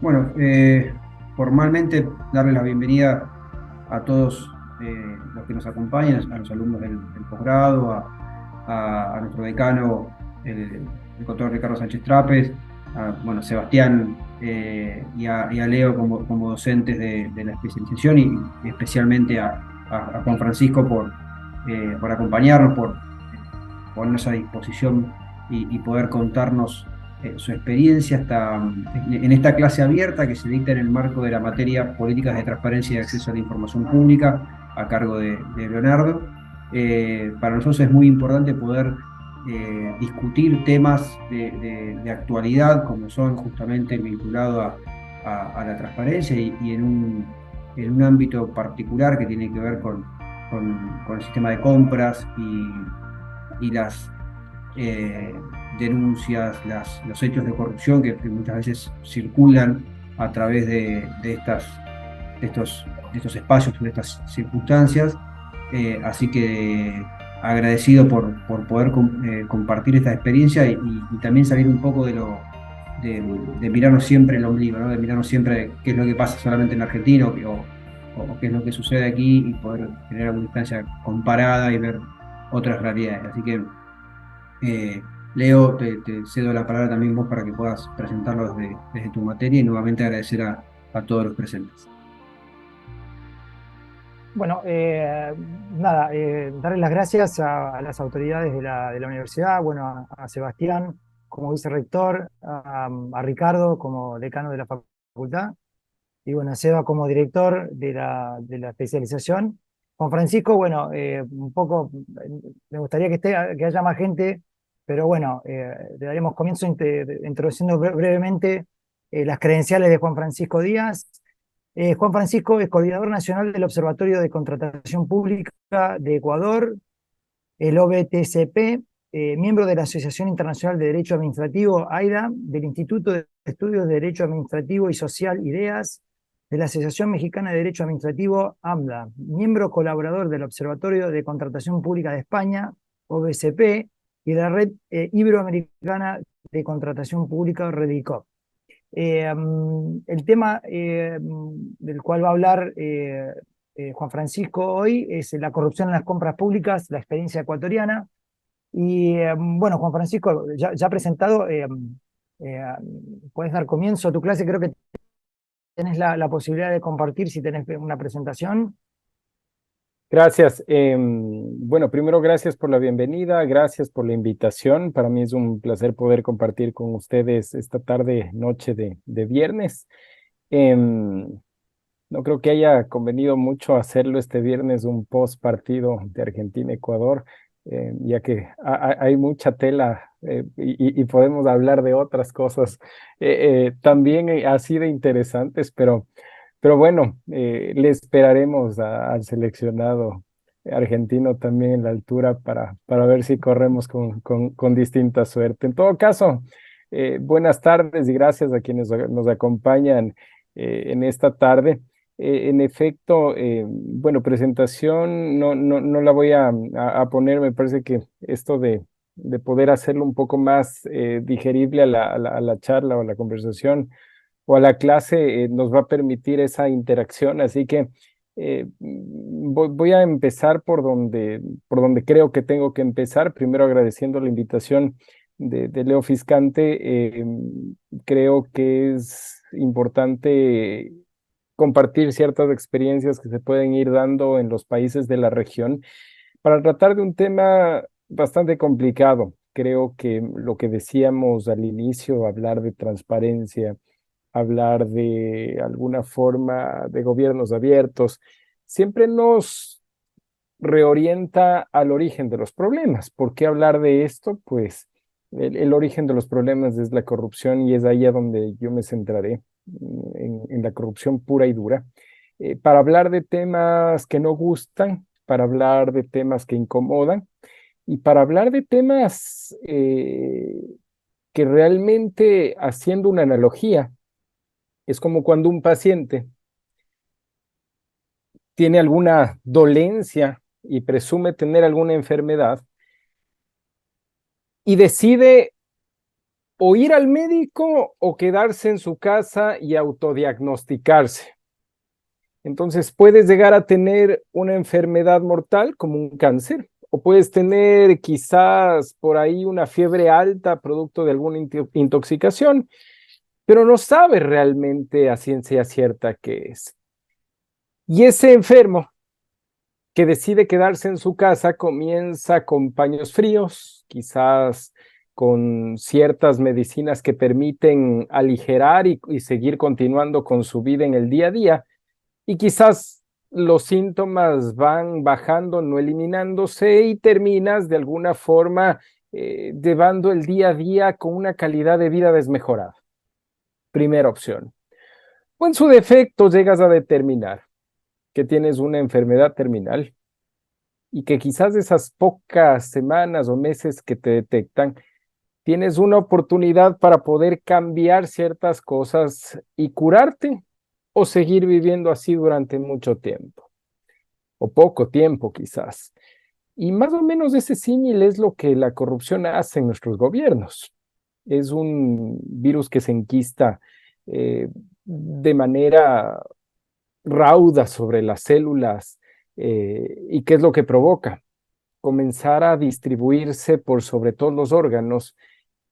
Bueno, formalmente darle la bienvenida a todos los que nos acompañan, a los alumnos del posgrado, a nuestro decano, el doctor Ricardo Sánchez Trapes, bueno, Sebastián y a Leo como docentes de la especialización y especialmente a Juan Francisco por acompañarnos, por ponernos a disposición y poder contarnos su experiencia en esta clase abierta que se dicta en el marco de la materia Políticas de Transparencia y Acceso a la Información Pública a cargo de Leonardo. Para nosotros es muy importante poder discutir temas de actualidad como son justamente vinculados a la transparencia y en un ámbito particular que tiene que ver con el sistema de compras y las denuncias, los hechos de corrupción que muchas veces circulan a través de estos espacios, de estas circunstancias. Así que agradecido por poder compartir esta experiencia y también salir un poco de mirarnos siempre el ombligo, ¿no? De mirarnos siempre qué es lo que pasa solamente en Argentina o qué es lo que sucede aquí y poder tener alguna instancia comparada y ver otras realidades. Así que Leo, te cedo la palabra también vos para que puedas presentarlo desde tu materia y nuevamente agradecer a todos los presentes. Bueno, nada, darle las gracias a las autoridades de la universidad, bueno, a Sebastián como vicerrector, a Ricardo como decano de la facultad, y bueno, a Seba como director de la especialización. Juan Francisco, bueno, un poco, me gustaría que haya más gente, pero bueno, le daremos comienzo introduciendo brevemente las credenciales de Juan Francisco Díaz. Juan Francisco es coordinador nacional del Observatorio de Contratación Pública de Ecuador, el OBTCP, miembro de la Asociación Internacional de Derecho Administrativo, AIDA, del Instituto de Estudios de Derecho Administrativo y Social, IDEAS, de la Asociación Mexicana de Derecho Administrativo, AMDA, miembro colaborador del Observatorio de Contratación Pública de España, OBCP, y de la Red Iberoamericana de Contratación Pública, REDICOP. El tema del cual va a hablar Juan Francisco hoy es la corrupción en las compras públicas, la experiencia ecuatoriana. Y bueno, Juan Francisco, ya presentado, eh, puedes dar comienzo a tu clase. Creo que tenés la posibilidad de compartir si tenés una presentación. Gracias. Bueno, primero, gracias por la bienvenida, gracias por la invitación. Para mí es un placer poder compartir con ustedes esta tarde, noche de viernes. Em, no creo que haya convenido mucho hacerlo este viernes, un post partido de Argentina-Ecuador, ya que hay mucha tela y podemos hablar de otras cosas también así de interesantes, pero bueno, le esperaremos al seleccionado argentino también en la altura para ver si corremos con distinta suerte. En todo caso, buenas tardes y gracias a quienes nos acompañan en esta tarde. En efecto, bueno, presentación no la voy a poner, me parece que esto de poder hacerlo un poco más digerible a la charla o a la conversación o a la clase nos va a permitir esa interacción. Así que voy a empezar por donde creo que tengo que empezar. Primero agradeciendo la invitación de Leo Fiscante. Creo que es importante compartir ciertas experiencias que se pueden ir dando en los países de la región para tratar de un tema bastante complicado. Creo que lo que decíamos al inicio, hablar de transparencia, hablar de alguna forma de gobiernos abiertos, siempre nos reorienta al origen de los problemas. ¿Por qué hablar de esto? Pues el origen de los problemas es la corrupción y es ahí a donde yo me centraré, en la corrupción pura y dura. Para hablar de temas que no gustan, para hablar de temas que incomodan y para hablar de temas que realmente, haciendo una analogía, es como cuando un paciente tiene alguna dolencia y presume tener alguna enfermedad y decide o ir al médico o quedarse en su casa y autodiagnosticarse. Entonces puedes llegar a tener una enfermedad mortal como un cáncer, o puedes tener quizás por ahí una fiebre alta producto de alguna intoxicación, pero no sabes realmente a ciencia cierta qué es. Y ese enfermo que decide quedarse en su casa comienza con paños fríos, quizás con ciertas medicinas que permiten aligerar y seguir continuando con su vida en el día a día, y quizás los síntomas van bajando, no eliminándose, y terminas de alguna forma llevando el día a día con una calidad de vida desmejorada. Primera opción. O en su defecto llegas a determinar que tienes una enfermedad terminal y que quizás de esas pocas semanas o meses que te detectan, tienes una oportunidad para poder cambiar ciertas cosas y curarte, o seguir viviendo así durante mucho tiempo, o poco tiempo quizás. Y más o menos ese símil es lo que la corrupción hace en nuestros gobiernos. Es un virus que se enquista de manera rauda sobre las células. ¿Y qué es lo que provoca? Comenzar a distribuirse por sobre todos los órganos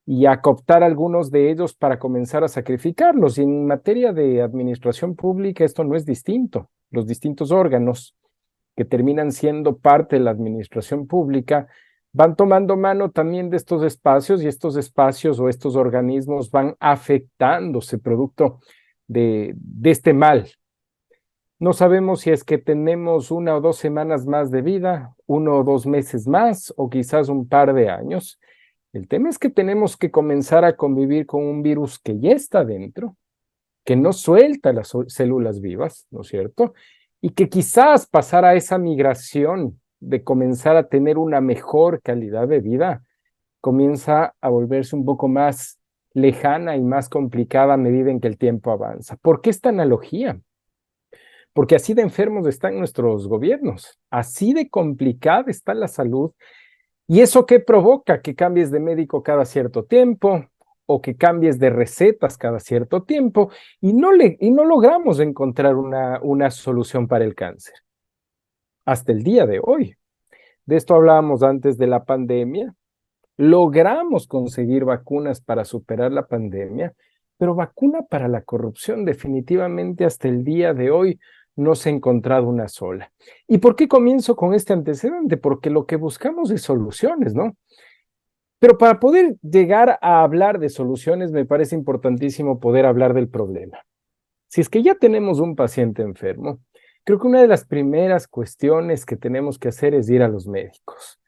y a cooptar algunos de ellos para comenzar a sacrificarlos. Y en materia de administración pública esto no es distinto. Los distintos órganos que terminan siendo parte de la administración pública van tomando mano también de estos espacios, y estos espacios o estos organismos van afectándose producto de este mal. No sabemos si es que tenemos 1 o 2 semanas más de vida, 1 o 2 meses más, o quizás un par de años. El tema es que tenemos que comenzar a convivir con un virus que ya está dentro, que no suelta las células vivas, ¿no es cierto? Y que quizás pasar a esa migración de comenzar a tener una mejor calidad de vida comienza a volverse un poco más lejana y más complicada a medida en que el tiempo avanza. ¿Por qué esta analogía? Porque así de enfermos están nuestros gobiernos, así de complicada está la salud. ¿Y eso qué provoca? Que cambies de médico cada cierto tiempo, o que cambies de recetas cada cierto tiempo, y no logramos encontrar una solución para el cáncer hasta el día de hoy. De esto hablábamos antes de la pandemia. Logramos conseguir vacunas para superar la pandemia, pero vacuna para la corrupción definitivamente hasta el día de hoy no se ha encontrado una sola. ¿Y por qué comienzo con este antecedente? Porque lo que buscamos es soluciones, ¿no? Pero para poder llegar a hablar de soluciones, me parece importantísimo poder hablar del problema. Si es que ya tenemos un paciente enfermo, creo que una de las primeras cuestiones que tenemos que hacer es ir a los médicos.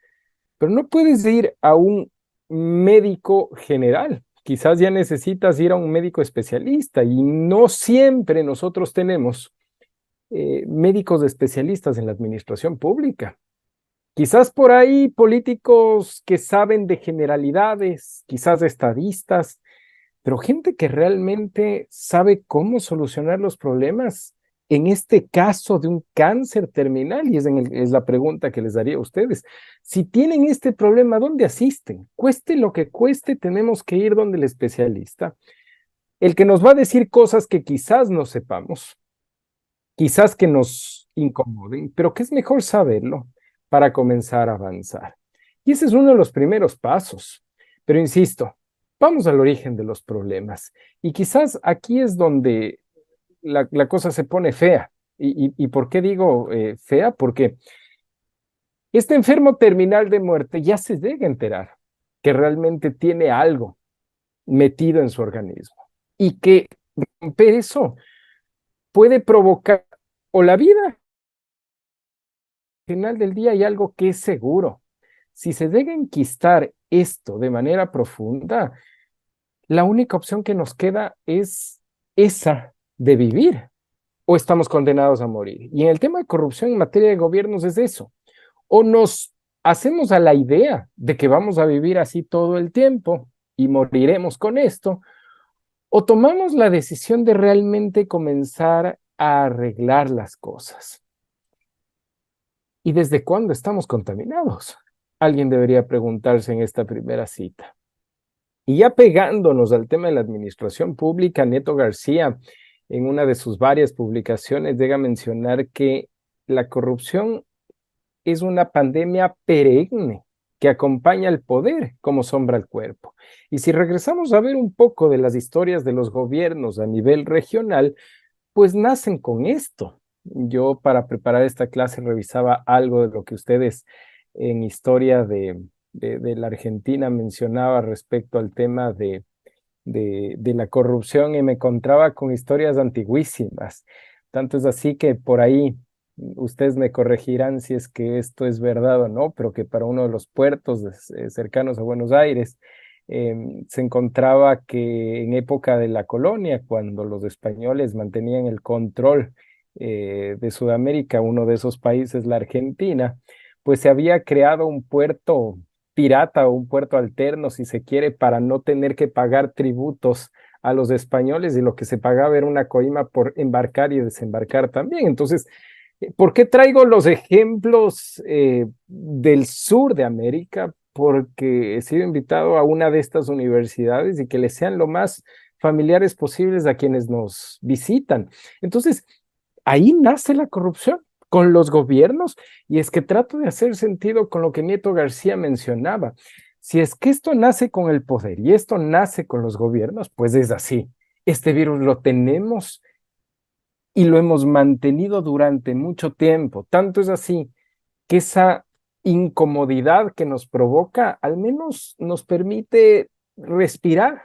Pero no puedes ir a un médico general. Quizás ya necesitas ir a un médico especialista, y no siempre nosotros tenemos médicos especialistas en la administración pública. Quizás por ahí políticos que saben de generalidades, quizás estadistas, pero gente que realmente sabe cómo solucionar los problemas. En este caso de un cáncer terminal, y es la pregunta que les daría a ustedes. Si tienen este problema, ¿dónde asisten? Cueste lo que cueste, tenemos que ir donde el especialista, el que nos va a decir cosas que quizás no sepamos, quizás que nos incomoden, pero que es mejor saberlo para comenzar a avanzar. Y ese es uno de los primeros pasos. Pero insisto, vamos al origen de los problemas. Y quizás aquí es donde la cosa se pone fea. ¿Y por qué digo fea? Porque este enfermo terminal de muerte ya se llega a enterar que realmente tiene algo metido en su organismo, y que romper eso puede provocar o la vida. Al final del día hay algo que es seguro. Si se llega a enquistar esto de manera profunda, la única opción que nos queda es esa de vivir, o estamos condenados a morir. Y en el tema de corrupción en materia de gobiernos es eso. O nos hacemos a la idea de que vamos a vivir así todo el tiempo y moriremos con esto, o tomamos la decisión de realmente comenzar a arreglar las cosas. ¿Y desde cuándo estamos contaminados? Alguien debería preguntarse en esta primera cita. Y ya pegándonos al tema de la administración pública, Nieto García, en una de sus varias publicaciones, llega a mencionar que la corrupción es una pandemia perenne que acompaña al poder como sombra al cuerpo. Y si regresamos a ver un poco de las historias de los gobiernos a nivel regional, pues nacen con esto. Yo para preparar esta clase revisaba algo de lo que ustedes en historia de la Argentina mencionaba respecto al tema de la corrupción y me encontraba con historias antiguísimas. Tanto es así que por ahí ustedes me corregirán si es que esto es verdad o no, pero que para uno de los puertos cercanos a Buenos Aires se encontraba que en época de la colonia, cuando los españoles mantenían el control de Sudamérica, uno de esos países, la Argentina, pues se había creado un puerto pirata o un puerto alterno, si se quiere, para no tener que pagar tributos a los españoles y lo que se pagaba era una coima por embarcar y desembarcar también. Entonces, ¿por qué traigo los ejemplos del sur de América? Porque he sido invitado a una de estas universidades y que les sean lo más familiares posibles a quienes nos visitan. Entonces, ahí nace la corrupción con los gobiernos y es que trato de hacer sentido con lo que Nieto García mencionaba. Si es que esto nace con el poder y esto nace con los gobiernos, pues es así. Este virus lo tenemos y lo hemos mantenido durante mucho tiempo. Tanto es así que esa incomodidad que nos provoca al menos nos permite respirar,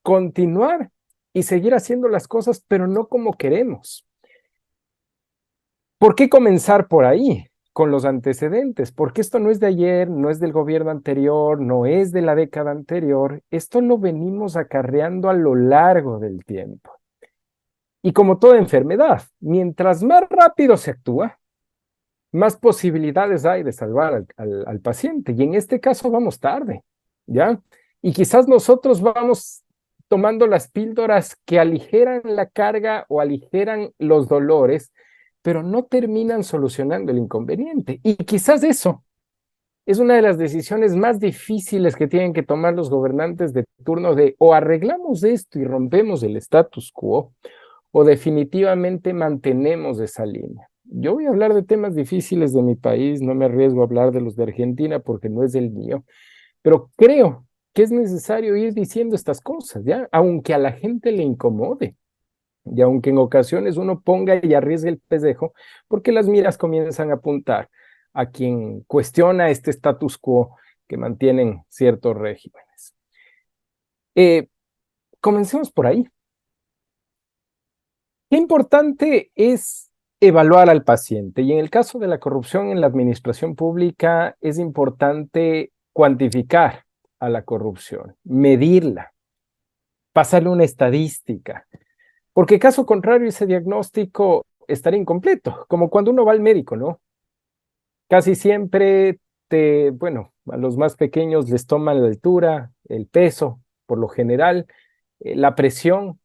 continuar y seguir haciendo las cosas, pero no como queremos. ¿Por qué comenzar por ahí, con los antecedentes? Porque esto no es de ayer, no es del gobierno anterior, no es de la década anterior, esto lo venimos acarreando a lo largo del tiempo. Y como toda enfermedad, mientras más rápido se actúa, más posibilidades hay de salvar al paciente. Y en este caso vamos tarde, ¿ya? Y quizás nosotros vamos tomando las píldoras que aligeran la carga o aligeran los dolores, pero no terminan solucionando el inconveniente. Y quizás eso es una de las decisiones más difíciles que tienen que tomar los gobernantes de turno de o arreglamos esto y rompemos el status quo, o definitivamente mantenemos esa línea. Yo voy a hablar de temas difíciles de mi país, no me arriesgo a hablar de los de Argentina porque no es el mío, pero creo que es necesario ir diciendo estas cosas, ¿ya? Aunque a la gente le incomode, y aunque en ocasiones uno ponga y arriesgue el pellejo, porque las miras comienzan a apuntar a quien cuestiona este status quo que mantienen ciertos regímenes. Comencemos por ahí. Qué importante es evaluar al paciente y en el caso de la corrupción en la administración pública es importante cuantificar a la corrupción, medirla, pasarle una estadística, porque caso contrario ese diagnóstico estaría incompleto, como cuando uno va al médico, ¿no? Casi siempre bueno, a los más pequeños les toman la altura, el peso, por lo general, la presión,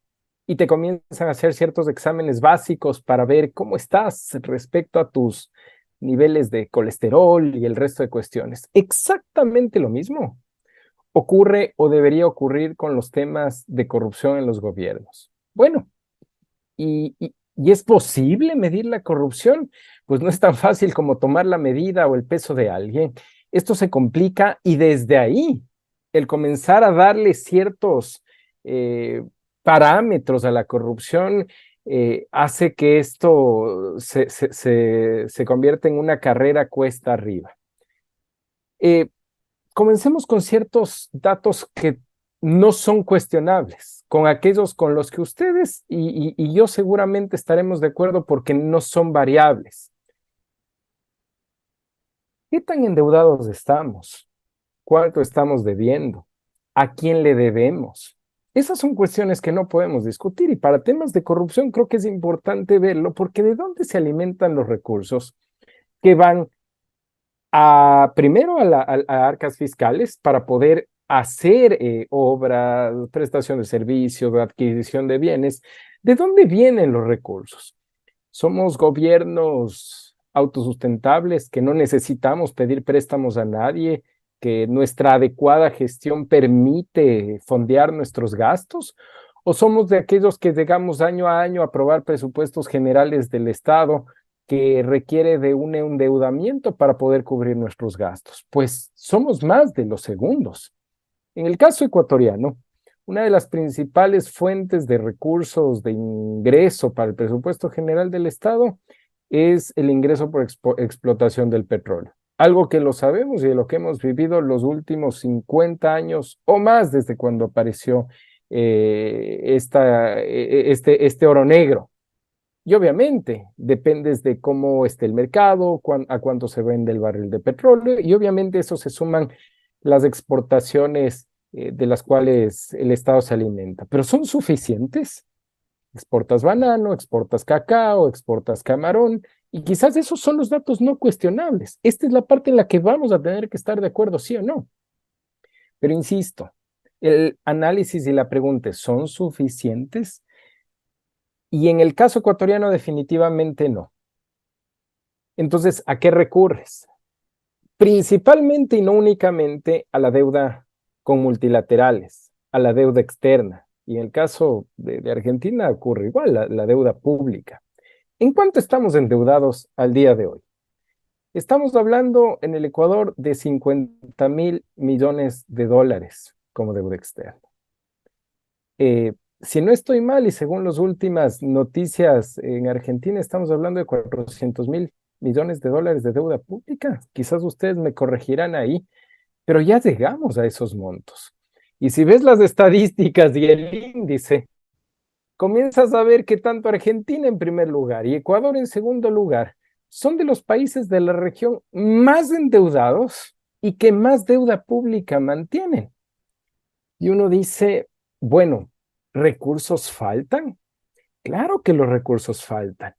y te comienzan a hacer ciertos exámenes básicos para ver cómo estás respecto a tus niveles de colesterol y el resto de cuestiones. Exactamente lo mismo ocurre o debería ocurrir con los temas de corrupción en los gobiernos. Bueno, ¿y es posible medir la corrupción? Pues no es tan fácil como tomar la medida o el peso de alguien. Esto se complica y desde ahí el comenzar a darle ciertos parámetros a la corrupción hace que esto se convierta en una carrera cuesta arriba. Comencemos con ciertos datos que no son cuestionables, con aquellos con los que ustedes y yo seguramente estaremos de acuerdo porque no son variables. ¿Qué tan endeudados estamos? ¿Cuánto estamos debiendo? ¿A quién le debemos? Esas son cuestiones que no podemos discutir y para temas de corrupción creo que es importante verlo porque ¿de dónde se alimentan los recursos que van primero a arcas fiscales para poder hacer obras, prestación de servicios, adquisición de bienes? ¿De dónde vienen los recursos? Somos gobiernos autosustentables que no necesitamos pedir préstamos a nadie que nuestra adecuada gestión permite fondear nuestros gastos? ¿O somos de aquellos que llegamos año a año a aprobar presupuestos generales del Estado que requiere de un endeudamiento para poder cubrir nuestros gastos? Pues somos más de los segundos. En el caso ecuatoriano, una de las principales fuentes de recursos de ingreso para el presupuesto general del Estado es el ingreso por explotación del petróleo. Algo que lo sabemos y de lo que hemos vivido los últimos 50 años o más desde cuando apareció este oro negro. Y obviamente dependes de cómo esté el mercado, a cuánto se vende el barril de petróleo, y obviamente eso se suman las exportaciones de las cuales el Estado se alimenta. ¿Pero son suficientes? Exportas banano, exportas cacao, exportas camarón, y quizás esos son los datos no cuestionables. Esta es la parte en la que vamos a tener que estar de acuerdo, sí o no. Pero insisto, el análisis y la pregunta es, ¿son suficientes? Y en el caso ecuatoriano definitivamente no. Entonces, ¿a qué recurres? Principalmente y no únicamente a la deuda con multilaterales, a la deuda externa. Y en el caso de Argentina ocurre igual, la deuda pública. ¿En cuánto estamos endeudados al día de hoy? Estamos hablando en el Ecuador de 50.000 millones de dólares como deuda externa. Si no estoy mal, y según las últimas noticias en Argentina, estamos hablando de 400.000 millones de dólares de deuda pública. Quizás ustedes me corregirán ahí, pero ya llegamos a esos montos. Y si ves las estadísticas y el índice, comienzas a ver que tanto Argentina en primer lugar y Ecuador en segundo lugar son de los países de la región más endeudados y que más deuda pública mantienen. Y uno dice, bueno, ¿recursos faltan? Claro que los recursos faltan,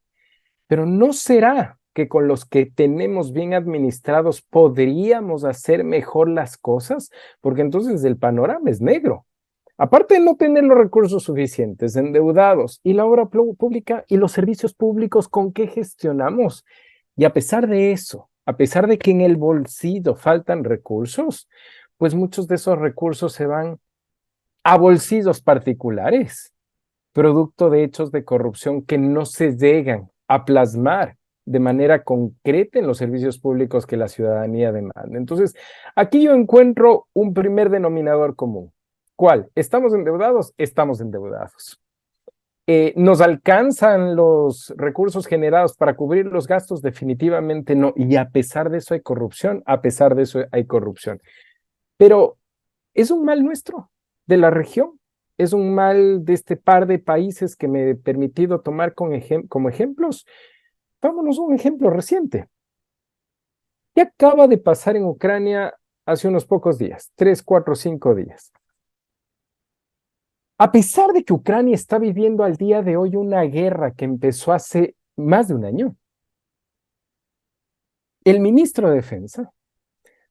pero ¿no será que con los que tenemos bien administrados podríamos hacer mejor las cosas? Porque entonces el panorama es negro. Aparte de no tener los recursos suficientes, endeudados, y la obra pública y los servicios públicos, ¿con qué gestionamos? Y a pesar de eso, a pesar de que en el bolsillo faltan recursos, pues muchos de esos recursos se van a bolsillos particulares, producto de hechos de corrupción que no se llegan a plasmar de manera concreta en los servicios públicos que la ciudadanía demanda. Entonces, aquí yo encuentro un primer denominador común. ¿Cuál? ¿Estamos endeudados? Estamos endeudados. ¿Nos alcanzan los recursos generados para cubrir los gastos? Definitivamente no. Y a pesar de eso hay corrupción, a pesar de eso hay corrupción. Pero es un mal nuestro, de la región. Es un mal de este par de países que me he permitido tomar como ejemplos. Vámonos a un ejemplo reciente. ¿Qué acaba de pasar en Ucrania hace unos pocos días? 3, 4, 5 días. A pesar de que Ucrania está viviendo al día de hoy una guerra que empezó hace más de un año, el ministro de Defensa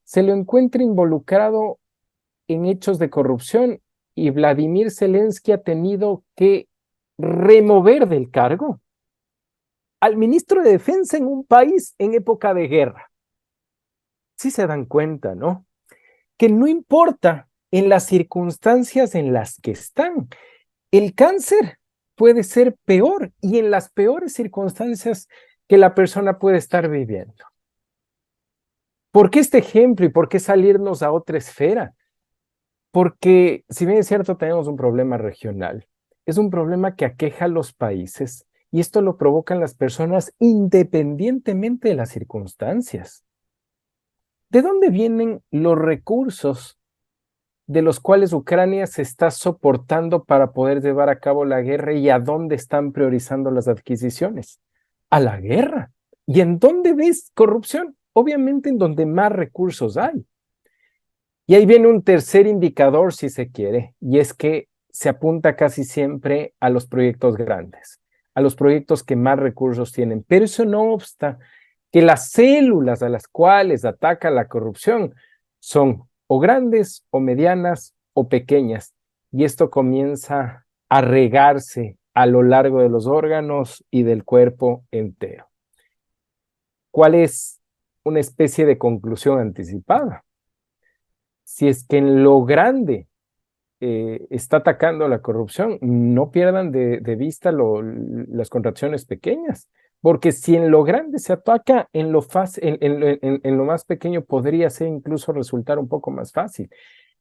se lo encuentra involucrado en hechos de corrupción y Vladimir Zelensky ha tenido que remover del cargo al ministro de Defensa en un país en época de guerra. Sí se dan cuenta, ¿no? Que no importa en las circunstancias en las que están, el cáncer puede ser peor y en las peores circunstancias que la persona puede estar viviendo. ¿Por qué este ejemplo y por qué salirnos a otra esfera? Porque, si bien es cierto, tenemos un problema regional, es un problema que aqueja a los países y esto lo provocan las personas independientemente de las circunstancias. ¿De dónde vienen los recursos de los cuales Ucrania se está soportando para poder llevar a cabo la guerra y a dónde están priorizando las adquisiciones? A la guerra. ¿Y en dónde ves corrupción? Obviamente en donde más recursos hay. Y ahí viene un tercer indicador, si se quiere, y es que se apunta casi siempre a los proyectos grandes, a los proyectos que más recursos tienen. Pero eso no obsta que las células a las cuales ataca la corrupción son o grandes o medianas o pequeñas. Y esto comienza a regarse a lo largo de los órganos y del cuerpo entero. ¿Cuál es una especie de conclusión anticipada? si es que en lo grande está atacando la corrupción, no pierdan de vista las contracciones pequeñas, porque si en lo grande se ataca, en lo, en lo más pequeño podría ser incluso resultar un poco más fácil.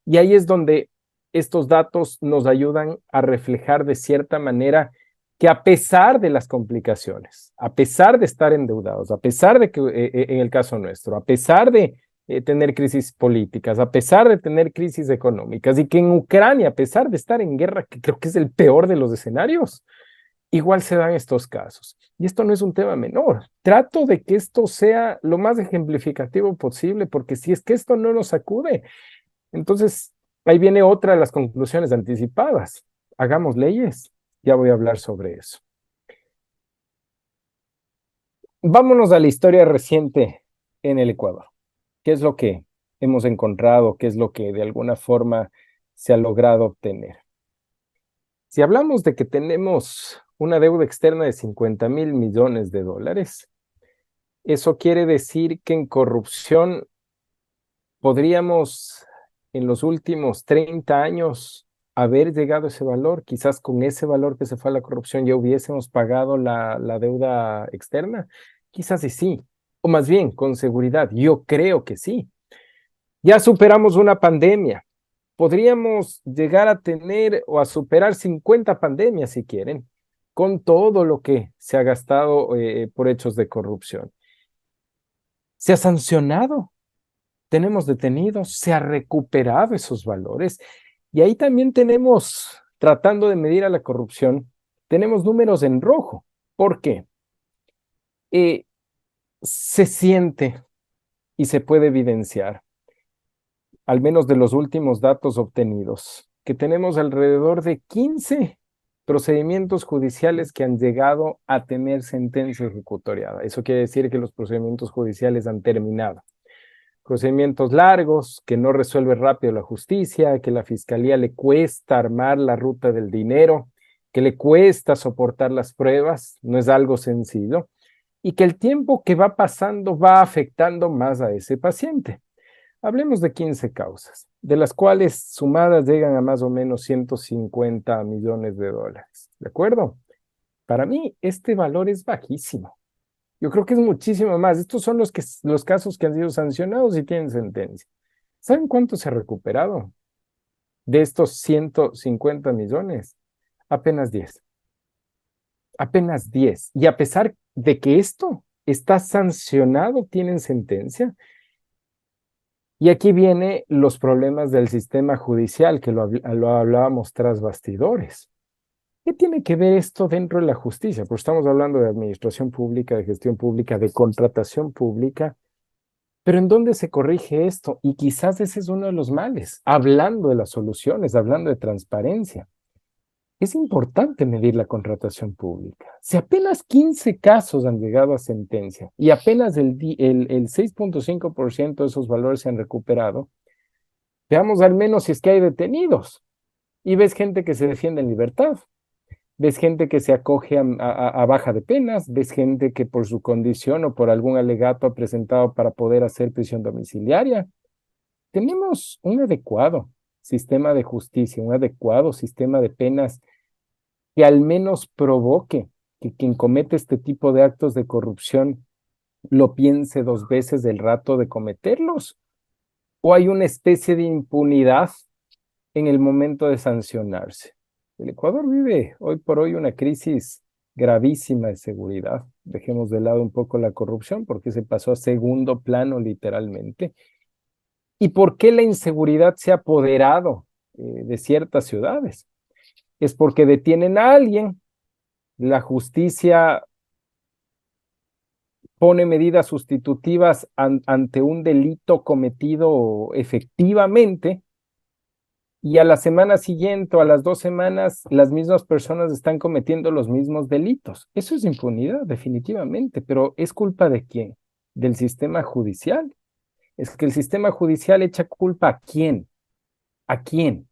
Y ahí es donde estos datos nos ayudan a reflejar de cierta manera que a pesar de las complicaciones, a pesar de estar endeudados, a pesar de que en el caso nuestro, a pesar de tener crisis políticas, a pesar de tener crisis económicas, y que en Ucrania, a pesar de estar en guerra, que creo que es el peor de los escenarios, igual se dan estos casos. Y esto no es un tema menor. Trato de que esto sea lo más ejemplificativo posible, porque si es que esto no nos sacude, entonces ahí viene otra de las conclusiones anticipadas. Hagamos leyes. Ya voy a hablar sobre eso. Vámonos a la historia reciente en el Ecuador. ¿Qué es lo que hemos encontrado? ¿Qué es lo que de alguna forma se ha logrado obtener? Si hablamos de que tenemos una deuda externa de 50.000 millones de dólares, eso quiere decir que en corrupción podríamos en los últimos 30 años haber llegado a ese valor. Quizás con ese valor que se fue a la corrupción ya hubiésemos pagado la deuda externa. Quizás y sí, o más bien con seguridad, yo creo que sí. Ya superamos una pandemia. Podríamos llegar a tener o a superar 50 pandemias si quieren, con todo lo que se ha gastado por hechos de corrupción. Se ha sancionado, tenemos detenidos, se ha recuperado esos valores. Y ahí también tenemos, tratando de medir a la corrupción, tenemos números en rojo. ¿Por qué? Se siente y se puede evidenciar, al menos de los últimos datos obtenidos, que tenemos alrededor de 15 procedimientos judiciales que han llegado a tener sentencia ejecutoriada. Eso quiere decir que los procedimientos judiciales han terminado. Procedimientos largos, que no resuelve rápido la justicia, que la fiscalía le cuesta armar la ruta del dinero, que le cuesta soportar las pruebas, no es algo sencillo, y que el tiempo que va pasando va afectando más a ese paciente. Hablemos de 15 causas, de las cuales sumadas llegan a más o menos 150 millones de dólares. ¿De acuerdo? Para mí, este valor es bajísimo. Yo creo que es muchísimo más. Estos son los casos que han sido sancionados y tienen sentencia. ¿Saben cuánto se ha recuperado de estos 150 millones? Apenas 10. Apenas 10. Y a pesar de que esto está sancionado, tienen sentencia. Y aquí vienen los problemas del sistema judicial, que lo hablábamos tras bastidores. ¿Qué tiene que ver esto dentro de la justicia? Pues estamos hablando de administración pública, de gestión pública, de contratación pública, pero ¿en dónde se corrige esto? Y quizás ese es uno de los males, hablando de las soluciones, hablando de transparencia. Es importante medir la contratación pública. Si apenas 15 casos han llegado a sentencia y apenas el 6.5% de esos valores se han recuperado, veamos al menos si es que hay detenidos. Y ves gente que se defiende en libertad, ves gente que se acoge a baja de penas, ves gente que por su condición o por algún alegato ha presentado para poder hacer prisión domiciliaria. Tenemos un adecuado sistema de justicia, un adecuado sistema de penas que al menos provoque que quien comete este tipo de actos de corrupción lo piense dos veces del rato de cometerlos. ¿O hay una especie de impunidad en el momento de sancionarse? El Ecuador vive hoy por hoy una crisis gravísima de seguridad. Dejemos de lado un poco la corrupción porque se pasó a segundo plano literalmente. ¿Y por qué la inseguridad se ha apoderado de ciertas ciudades? Es porque detienen a alguien, la justicia pone medidas sustitutivas ante un delito cometido efectivamente, y a la semana siguiente o a las 2 semanas las mismas personas están cometiendo los mismos delitos. Eso es impunidad, definitivamente, pero ¿es culpa de quién? ¿Del sistema judicial? Es que el sistema judicial echa culpa ¿a quién? ¿A quién?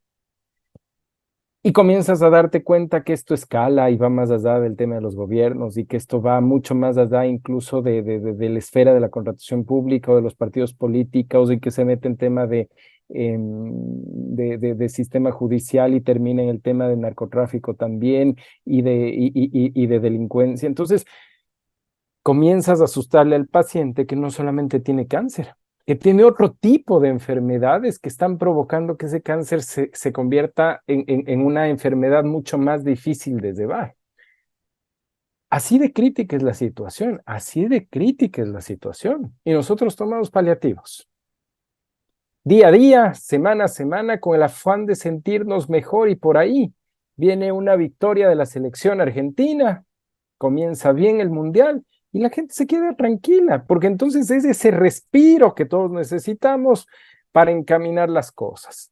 Y comienzas a darte cuenta que esto escala y va más allá del tema de los gobiernos y que esto va mucho más allá incluso de la esfera de la contratación pública o de los partidos políticos y que se mete en tema de de sistema judicial y termina en el tema del narcotráfico también y de delincuencia. Entonces, comienzas a asustarle al paciente que no solamente tiene cáncer, que tiene otro tipo de enfermedades que están provocando que ese cáncer se convierta en una enfermedad mucho más difícil de llevar. Así de crítica es la situación, así de crítica es la situación. Y nosotros tomamos paliativos. Día a día, semana a semana, con el afán de sentirnos mejor y por ahí viene una victoria de la selección argentina, comienza bien el mundial y la gente se queda tranquila, porque entonces es ese respiro que todos necesitamos para encaminar las cosas.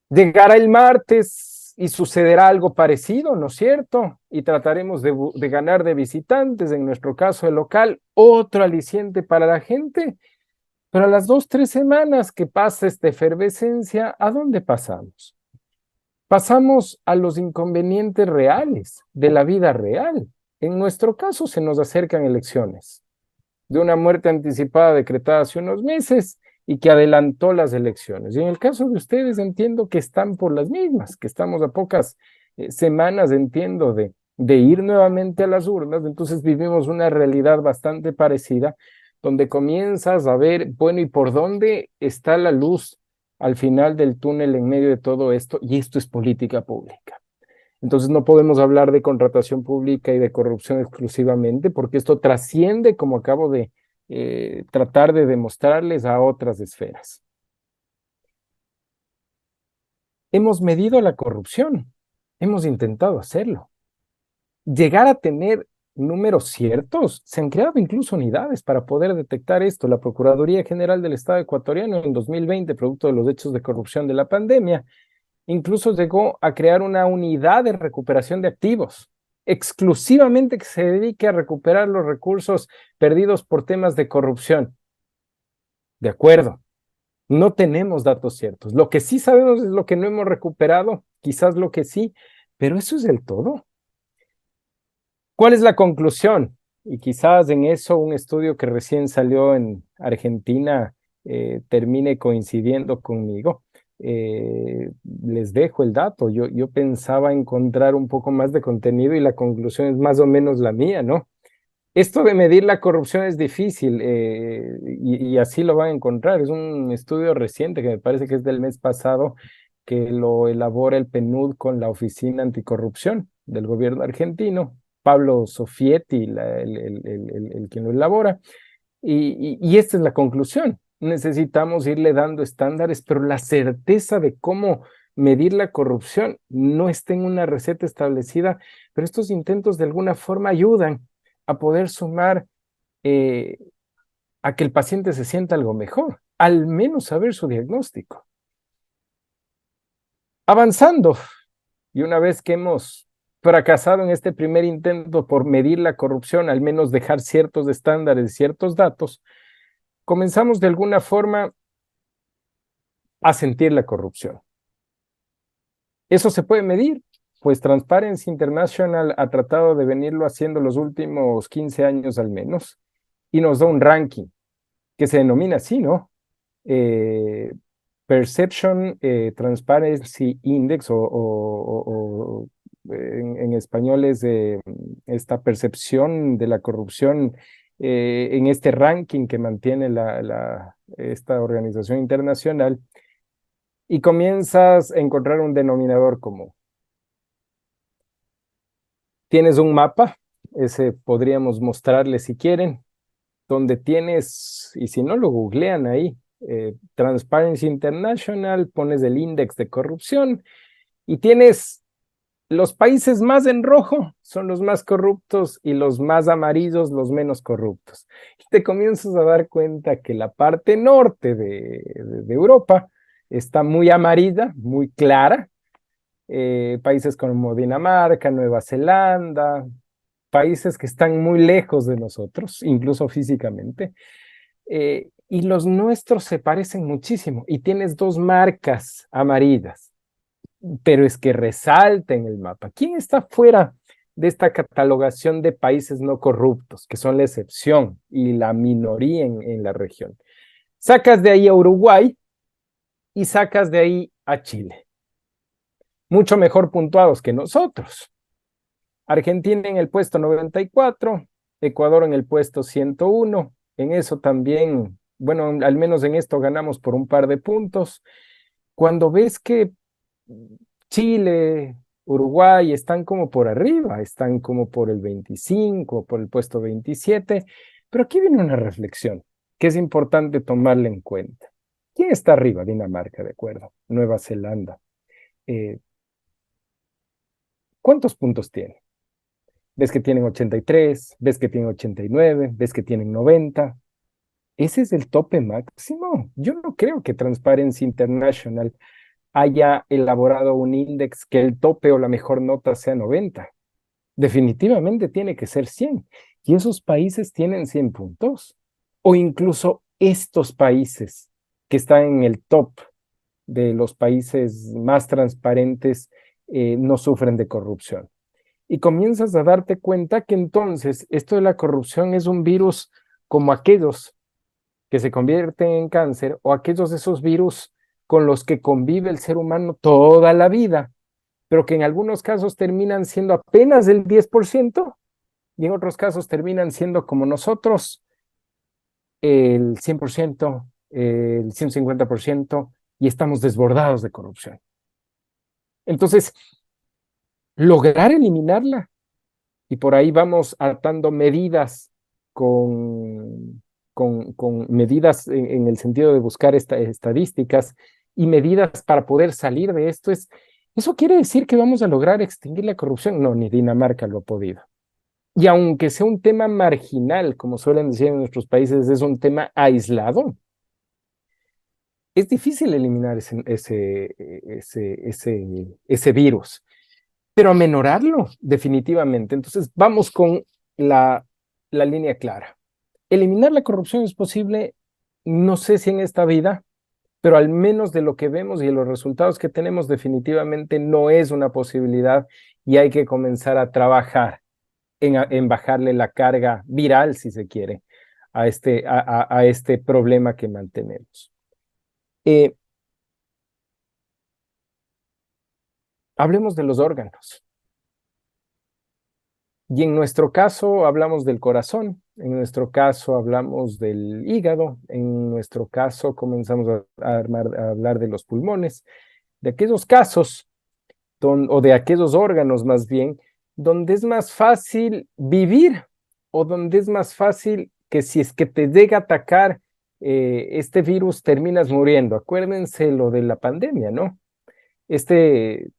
Llegará el martes y sucederá algo parecido, ¿no es cierto? Y trataremos de ganar de visitantes, en nuestro caso el local, otro aliciente para la gente. Pero a las 2, 3 semanas que pasa esta efervescencia, ¿a dónde pasamos? Pasamos a los inconvenientes reales de la vida real. En nuestro caso se nos acercan elecciones, de una muerte anticipada decretada hace unos meses y que adelantó las elecciones. Y en el caso de ustedes entiendo que están por las mismas, que estamos a pocas semanas, entiendo, de ir nuevamente a las urnas. Entonces vivimos una realidad bastante parecida, donde comienzas a ver, bueno, ¿y por dónde está la luz al final del túnel en medio de todo esto? Y esto es política pública. Entonces no podemos hablar de contratación pública y de corrupción exclusivamente, porque esto trasciende, como acabo de tratar de demostrarles, a otras esferas. Hemos medido la corrupción, hemos intentado hacerlo. Llegar a tener números ciertos, se han creado incluso unidades para poder detectar esto. La Procuraduría General del Estado ecuatoriano en 2020, producto de los hechos de corrupción de la pandemia, incluso llegó a crear una unidad de recuperación de activos, exclusivamente que se dedique a recuperar los recursos perdidos por temas de corrupción. De acuerdo, no tenemos datos ciertos. Lo que sí sabemos es lo que no hemos recuperado, quizás lo que sí, pero eso es el todo. ¿Cuál es la conclusión? Y quizás en eso un estudio que recién salió en Argentina termine coincidiendo conmigo. Les dejo el dato. Yo pensaba encontrar un poco más de contenido y la conclusión es más o menos la mía, ¿no? Esto de medir la corrupción es difícil y así lo van a encontrar. Es un estudio reciente que me parece que es del mes pasado, que lo elabora el PNUD con la Oficina Anticorrupción del gobierno argentino. Pablo Sofietti, el quien lo elabora, y esta es la conclusión. Necesitamos irle dando estándares, pero la certeza de cómo medir la corrupción no está en una receta establecida, pero estos intentos de alguna forma ayudan a poder sumar a que el paciente se sienta algo mejor, al menos saber su diagnóstico. Avanzando, y una vez que hemos fracasado en este primer intento por medir la corrupción, al menos dejar ciertos estándares, ciertos datos, comenzamos de alguna forma a sentir la corrupción. ¿Eso se puede medir? Pues Transparency International ha tratado de venirlo haciendo los últimos 15 años al menos, y nos da un ranking que se denomina así, ¿no? Perception Transparency Index, o en español es esta percepción de la corrupción en este ranking que mantiene esta organización internacional, y comienzas a encontrar un denominador común. Tienes un mapa, ese podríamos mostrarles si quieren, donde tienes, y si no lo googlean ahí, Transparency International, pones el índice de corrupción y tienes los países más en rojo son los más corruptos y los más amarillos los menos corruptos. Y te comienzas a dar cuenta que la parte norte de Europa está muy amarilla, muy clara. Países como Dinamarca, Nueva Zelanda, países que están muy lejos de nosotros, incluso físicamente. Y los nuestros se parecen muchísimo y tienes 2 marcas amarillas, pero es que resalta en el mapa. ¿Quién está fuera de esta catalogación de países no corruptos, que son la excepción y la minoría en la región? Sacas de ahí a Uruguay y sacas de ahí a Chile, mucho mejor puntuados que nosotros. Argentina en el puesto 94, Ecuador en el puesto 101. En eso también, bueno, al menos en esto ganamos por un par de puntos. Cuando ves que Chile, Uruguay están como por arriba, están como por el 25, por el puesto 27, pero aquí viene una reflexión que es importante tomarla en cuenta. ¿Quién está arriba? Dinamarca, de acuerdo. Nueva Zelanda. ¿Cuántos puntos tiene? Ves que tienen 83, ves que tienen 89, ves que tienen 90. ¿Ese es el tope máximo? Yo no creo que Transparency International haya elaborado un índice que el tope o la mejor nota sea 90. Definitivamente tiene que ser 100. Y esos países tienen 100 puntos. O incluso estos países que están en el top de los países más transparentes no sufren de corrupción. Y comienzas a darte cuenta que entonces esto de la corrupción es un virus como aquellos que se convierten en cáncer o aquellos de esos virus con los que convive el ser humano toda la vida, pero que en algunos casos terminan siendo apenas el 10% y en otros casos terminan siendo como nosotros el 100%, el 150% y estamos desbordados de corrupción. Entonces, lograr eliminarla y por ahí vamos atando medidas con medidas en el sentido de buscar estadísticas y medidas para poder salir de esto. ¿Eso quiere decir que vamos a lograr extinguir la corrupción? No, ni Dinamarca lo ha podido. Y aunque sea un tema marginal, como suelen decir en nuestros países, es un tema aislado, es difícil eliminar ese virus, pero amenorarlo definitivamente. Entonces vamos con la línea clara. Eliminar la corrupción es posible, no sé si en esta vida, pero al menos de lo que vemos y de los resultados que tenemos, definitivamente no es una posibilidad y hay que comenzar a trabajar en bajarle la carga viral, si se quiere, a este problema que mantenemos. Hablemos de los órganos. Y en nuestro caso hablamos del corazón, en nuestro caso hablamos del hígado, en nuestro caso comenzamos a hablar de los pulmones, de aquellos casos, o de aquellos órganos más bien, donde es más fácil vivir o donde es más fácil que si es que te llega a atacar este virus terminas muriendo. Acuérdense lo de la pandemia, ¿no? Este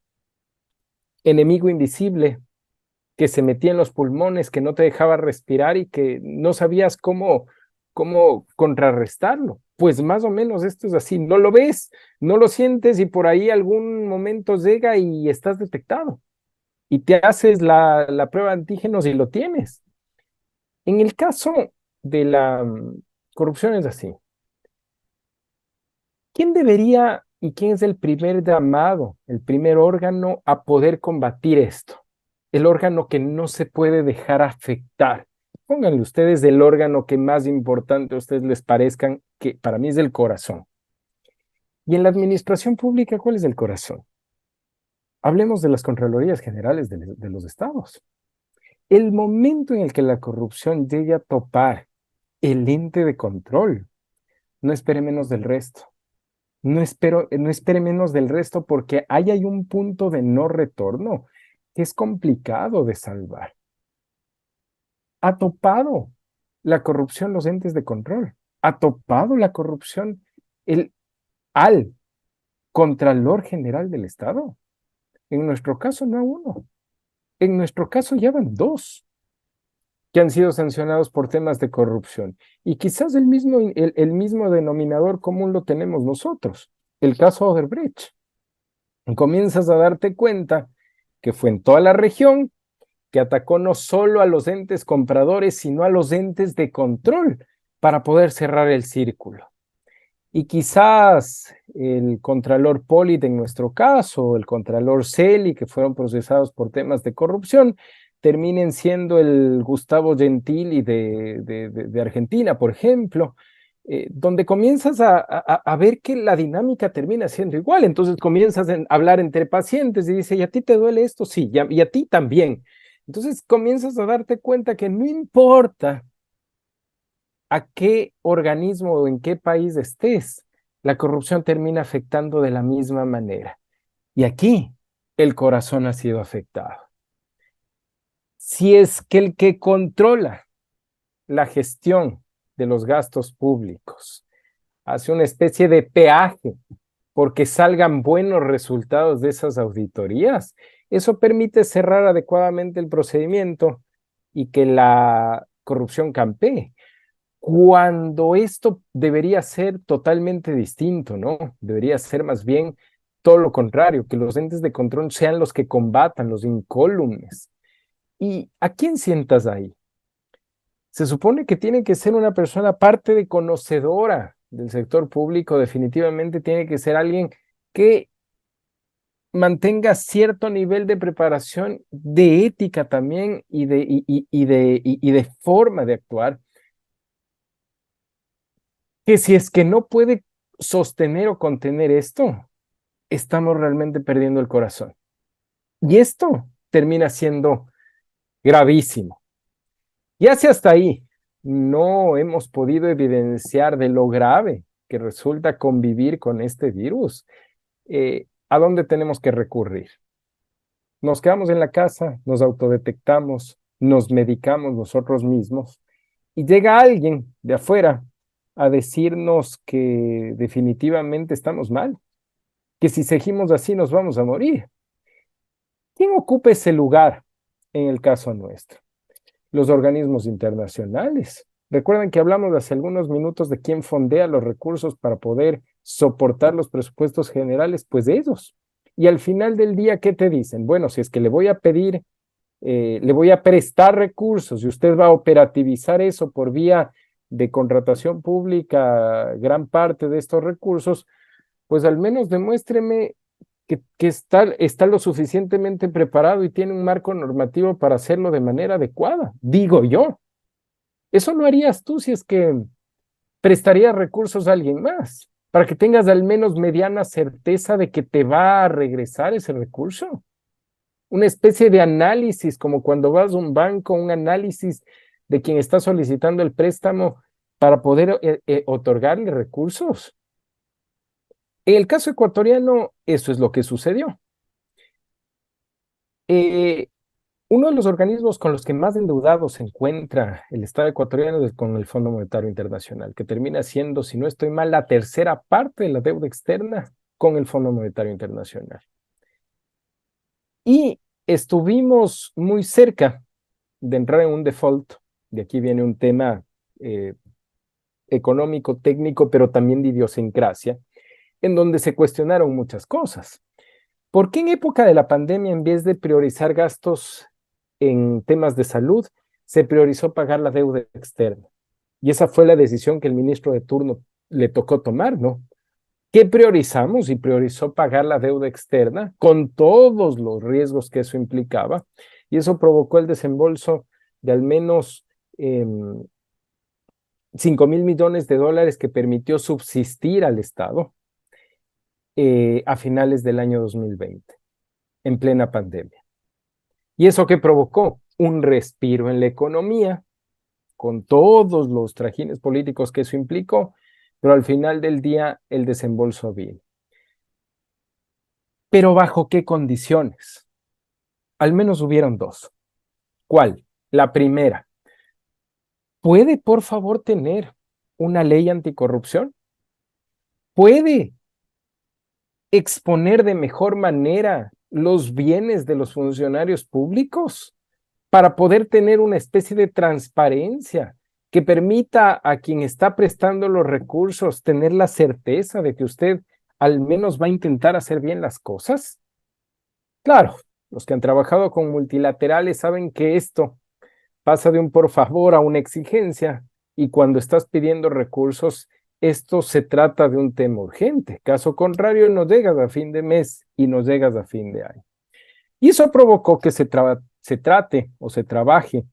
enemigo invisible que se metía en los pulmones, que no te dejaba respirar y que no sabías cómo contrarrestarlo. Pues más o menos esto es así, no lo ves, no lo sientes y por ahí algún momento llega y estás detectado. Y te haces la prueba de antígenos y lo tienes. En el caso de la corrupción es así. ¿Quién debería y quién es el primer llamado, el primer órgano a poder combatir esto? El órgano que no se puede dejar afectar. Pónganle ustedes el órgano que más importante a ustedes les parezcan, que para mí es el corazón. Y en la administración pública, ¿cuál es el corazón? Hablemos de las Contralorías Generales de los estados. El momento en el que la corrupción llegue a topar el ente de control, no espere menos del resto. No espere menos del resto porque ahí hay un punto de no retorno que es complicado de salvar. Ha topado la corrupción los entes de control. Ha topado la corrupción al Contralor General del Estado. En nuestro caso no uno. En nuestro caso ya van dos que han sido sancionados por temas de corrupción. Y quizás el mismo denominador común lo tenemos nosotros, el caso Odebrecht. Comienzas a darte cuenta que fue en toda la región, que atacó no solo a los entes compradores, sino a los entes de control para poder cerrar el círculo. Y quizás el Contralor Pollitt en nuestro caso, el Contralor Celi, que fueron procesados por temas de corrupción, terminen siendo el Gustavo Gentili de Argentina, por ejemplo, donde comienzas a ver que la dinámica termina siendo igual. Entonces comienzas a hablar entre pacientes y dice, ¿y a ti te duele esto? Sí, y a ti también. Entonces comienzas a darte cuenta que no importa a qué organismo o en qué país estés, la corrupción termina afectando de la misma manera. Y aquí el corazón ha sido afectado. Si es que el que controla la gestión de los gastos públicos hace una especie de peaje porque salgan buenos resultados de esas auditorías, eso permite cerrar adecuadamente el procedimiento y que la corrupción campee. Cuando esto debería ser totalmente distinto, ¿no? Debería ser más bien todo lo contrario, que los entes de control sean los que combatan, los incólumes. ¿Y a quién sientas ahí? Se supone que tiene que ser una persona parte de conocedora del sector público, definitivamente tiene que ser alguien que mantenga cierto nivel de preparación, de ética también y de forma de actuar, que si es que no puede sostener o contener esto, estamos realmente perdiendo el corazón. Y esto termina siendo gravísimo. Ya si hasta ahí no hemos podido evidenciar de lo grave que resulta convivir con este virus, ¿a dónde tenemos que recurrir? Nos quedamos en la casa, nos autodetectamos, nos medicamos nosotros mismos y llega alguien de afuera a decirnos que definitivamente estamos mal, que si seguimos así nos vamos a morir. ¿Quién ocupa ese lugar en el caso nuestro? Los organismos internacionales. Recuerden que hablamos hace algunos minutos de quién fondea los recursos para poder soportar los presupuestos generales, pues ellos. Y al final del día, ¿qué te dicen? Bueno, si es que le voy a pedir, le voy a prestar recursos y usted va a operativizar eso por vía de contratación pública, gran parte de estos recursos, pues al menos demuéstreme que está lo suficientemente preparado y tiene un marco normativo para hacerlo de manera adecuada, digo yo. Eso no harías tú si es que prestarías recursos a alguien más, para que tengas al menos mediana certeza de que te va a regresar ese recurso. Una especie de análisis, como cuando vas a un banco, un análisis de quien está solicitando el préstamo para poder otorgarle recursos. En el caso ecuatoriano, eso es lo que sucedió. Uno de los organismos con los que más endeudados se encuentra el Estado ecuatoriano es con el Fondo Monetario Internacional, que termina siendo, si no estoy mal, la tercera parte de la deuda externa con el Fondo Monetario Internacional. Y estuvimos muy cerca de entrar en un default, de aquí viene un tema económico, técnico, pero también de idiosincrasia, en donde se cuestionaron muchas cosas. ¿Por qué en época de la pandemia, en vez de priorizar gastos en temas de salud, se priorizó pagar la deuda externa? Y esa fue la decisión que el ministro de turno le tocó tomar, ¿no? ¿Qué priorizamos? Y priorizó pagar la deuda externa con todos los riesgos que eso implicaba. Y eso provocó el desembolso de al menos 5.000 millones de dólares que permitió subsistir al Estado a finales del año 2020, en plena pandemia. ¿Y eso qué provocó? Un respiro en la economía, con todos los trajines políticos que eso implicó, pero al final del día el desembolso vino. ¿Pero bajo qué condiciones? Al menos hubieron dos. ¿Cuál? La primera, ¿puede por favor tener una ley anticorrupción? ¿Puede exponer de mejor manera los bienes de los funcionarios públicos para poder tener una especie de transparencia que permita a quien está prestando los recursos tener la certeza de que usted al menos va a intentar hacer bien las cosas? Claro, los que han trabajado con multilaterales saben que esto pasa de un por favor a una exigencia, y cuando estás pidiendo recursos, esto se trata de un tema urgente. Caso contrario, no llegas a fin de mes y no llegas a fin de año. Y eso provocó que se trate o se trabaje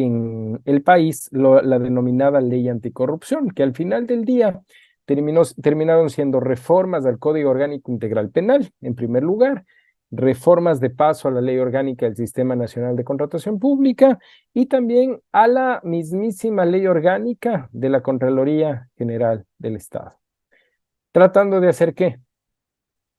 en el país la denominada ley anticorrupción, que al final del día terminaron siendo reformas al Código Orgánico Integral Penal, en primer lugar, reformas de paso a la Ley Orgánica del Sistema Nacional de Contratación Pública y también a la mismísima Ley Orgánica de la Contraloría General del Estado. ¿Tratando de hacer qué?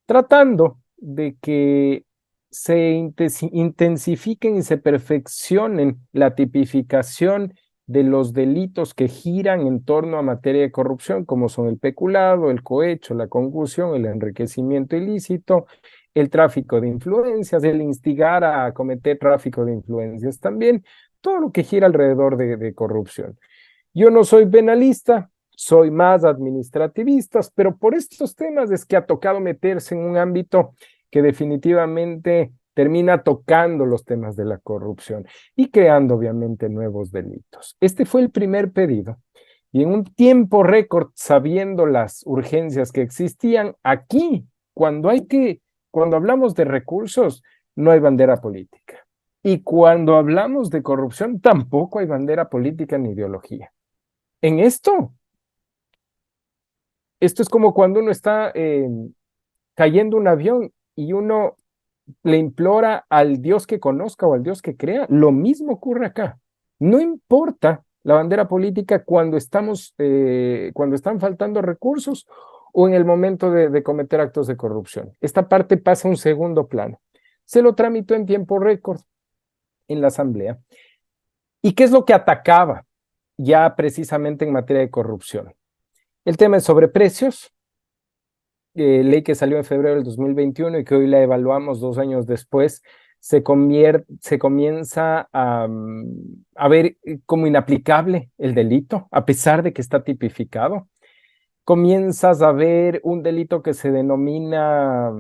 Tratando de que se intensifiquen y se perfeccionen la tipificación de los delitos que giran en torno a materia de corrupción, como son el peculado, el cohecho, la concusión, el enriquecimiento ilícito, el tráfico de influencias, el instigar a cometer tráfico de influencias también, todo lo que gira alrededor de corrupción. Yo no soy penalista, soy más administrativista, pero por estos temas es que ha tocado meterse en un ámbito que definitivamente termina tocando los temas de la corrupción y creando obviamente nuevos delitos. Este fue el primer pedido. Y en un tiempo récord, sabiendo las urgencias que existían, aquí, cuando hablamos de recursos, no hay bandera política. Y cuando hablamos de corrupción, tampoco hay bandera política ni ideología. En esto es como cuando uno está cayendo un avión y uno le implora al Dios que conozca o al Dios que crea. Lo mismo ocurre acá. No importa la bandera política cuando están faltando recursos o en el momento de cometer actos de corrupción. Esta parte pasa a un segundo plano. Se lo tramitó en tiempo récord en la Asamblea. ¿Y qué es lo que atacaba ya precisamente en materia de corrupción? El tema de sobreprecios, ley que salió en febrero del 2021 y que hoy la evaluamos 2 años después, se comienza a ver como inaplicable el delito, a pesar de que está tipificado. Comienzas a ver un delito que se denomina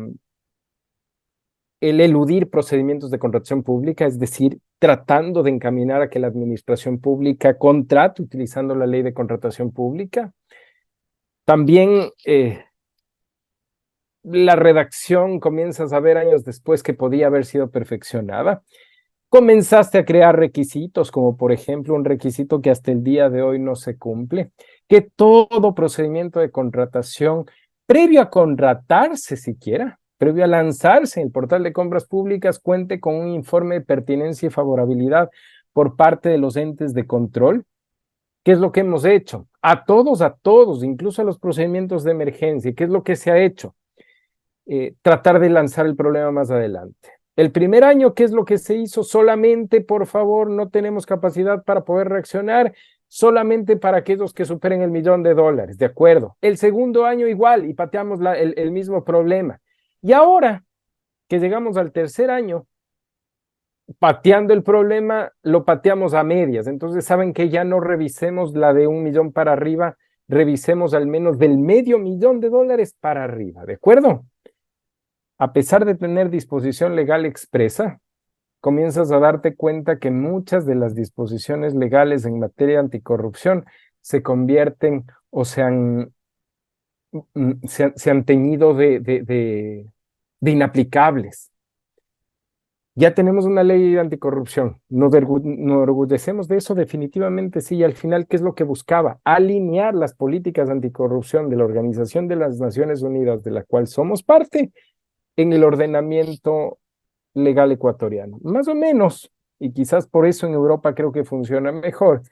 el eludir procedimientos de contratación pública, es decir, tratando de encaminar a que la administración pública contrate utilizando la ley de contratación pública. También la redacción comienzas a ver años después que podía haber sido perfeccionada. Comenzaste a crear requisitos, como por ejemplo un requisito que hasta el día de hoy no se cumple, que todo procedimiento de contratación, previo a contratarse siquiera, previo a lanzarse en el portal de compras públicas, cuente con un informe de pertinencia y favorabilidad por parte de los entes de control. ¿Qué es lo que hemos hecho? A todos, incluso a los procedimientos de emergencia. ¿Qué es lo que se ha hecho? Tratar de lanzar el problema más adelante. El primer año, ¿qué es lo que se hizo? Solamente, por favor, no tenemos capacidad para poder reaccionar, solamente para aquellos que superen el $1.000.000, ¿de acuerdo? El segundo año igual, y pateamos el mismo problema. Y ahora que llegamos al tercer año, pateando el problema, lo pateamos a medias. Entonces, saben que ya no revisemos la de 1 millón para arriba, revisemos al menos del $500.000 para arriba, ¿de acuerdo? A pesar de tener disposición legal expresa, comienzas a darte cuenta que muchas de las disposiciones legales en materia anticorrupción se convierten o se han teñido de inaplicables. Ya tenemos una ley anticorrupción, nos orgullecemos de eso definitivamente sí, y al final, ¿qué es lo que buscaba? Alinear las políticas anticorrupción de la Organización de las Naciones Unidas, de la cual somos parte, en el ordenamiento legal ecuatoriano. Más o menos, y quizás por eso en Europa creo que funciona mejor,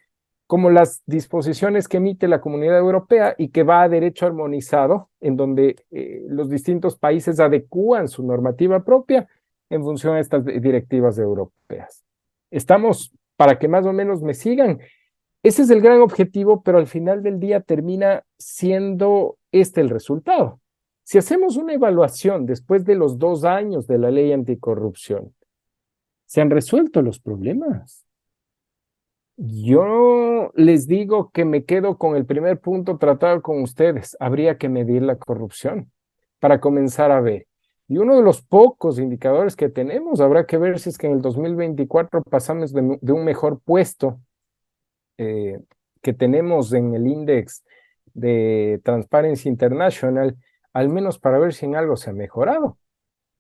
como las disposiciones que emite la Comunidad Europea y que va a derecho armonizado, en donde los distintos países adecúan su normativa propia en función a estas directivas europeas. Estamos, para que más o menos me sigan, ese es el gran objetivo, pero al final del día termina siendo este el resultado. Si hacemos una evaluación después de los 2 años de la ley anticorrupción, ¿se han resuelto los problemas? Yo les digo que me quedo con el primer punto tratado con ustedes. Habría que medir la corrupción para comenzar a ver. Y uno de los pocos indicadores que tenemos, habrá que ver si es que en el 2024 pasamos de un mejor puesto que tenemos en el índice de Transparency International, al menos para ver si en algo se ha mejorado.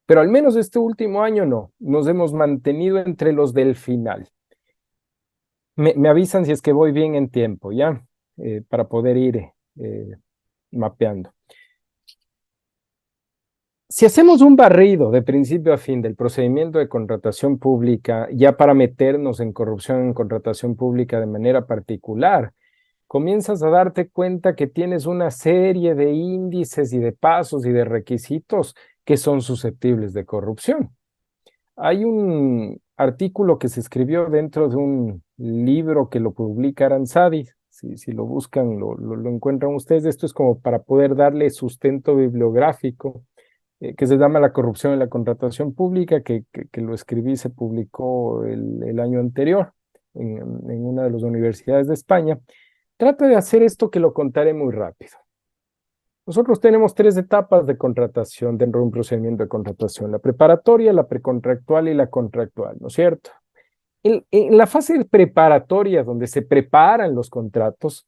Pero al menos este último año no, nos hemos mantenido entre los del final. Me avisan si es que voy bien en tiempo, ¿ya? Para poder ir mapeando. Si hacemos un barrido de principio a fin del procedimiento de contratación pública, ya para meternos en corrupción en contratación pública de manera particular, comienzas a darte cuenta que tienes una serie de índices y de pasos y de requisitos que son susceptibles de corrupción. Hay un artículo que se escribió dentro de un libro que lo publica Aranzadi. Si lo buscan, lo encuentran ustedes. Esto es como para poder darle sustento bibliográfico, que se llama La corrupción en la contratación pública, que lo escribí, se publicó el año anterior en una de las universidades de España. Trata de hacer esto que lo contaré muy rápido. Nosotros tenemos 3 etapas de contratación dentro de un procedimiento de contratación: la preparatoria, la precontractual y la contractual, ¿no es cierto? En la fase preparatoria, donde se preparan los contratos,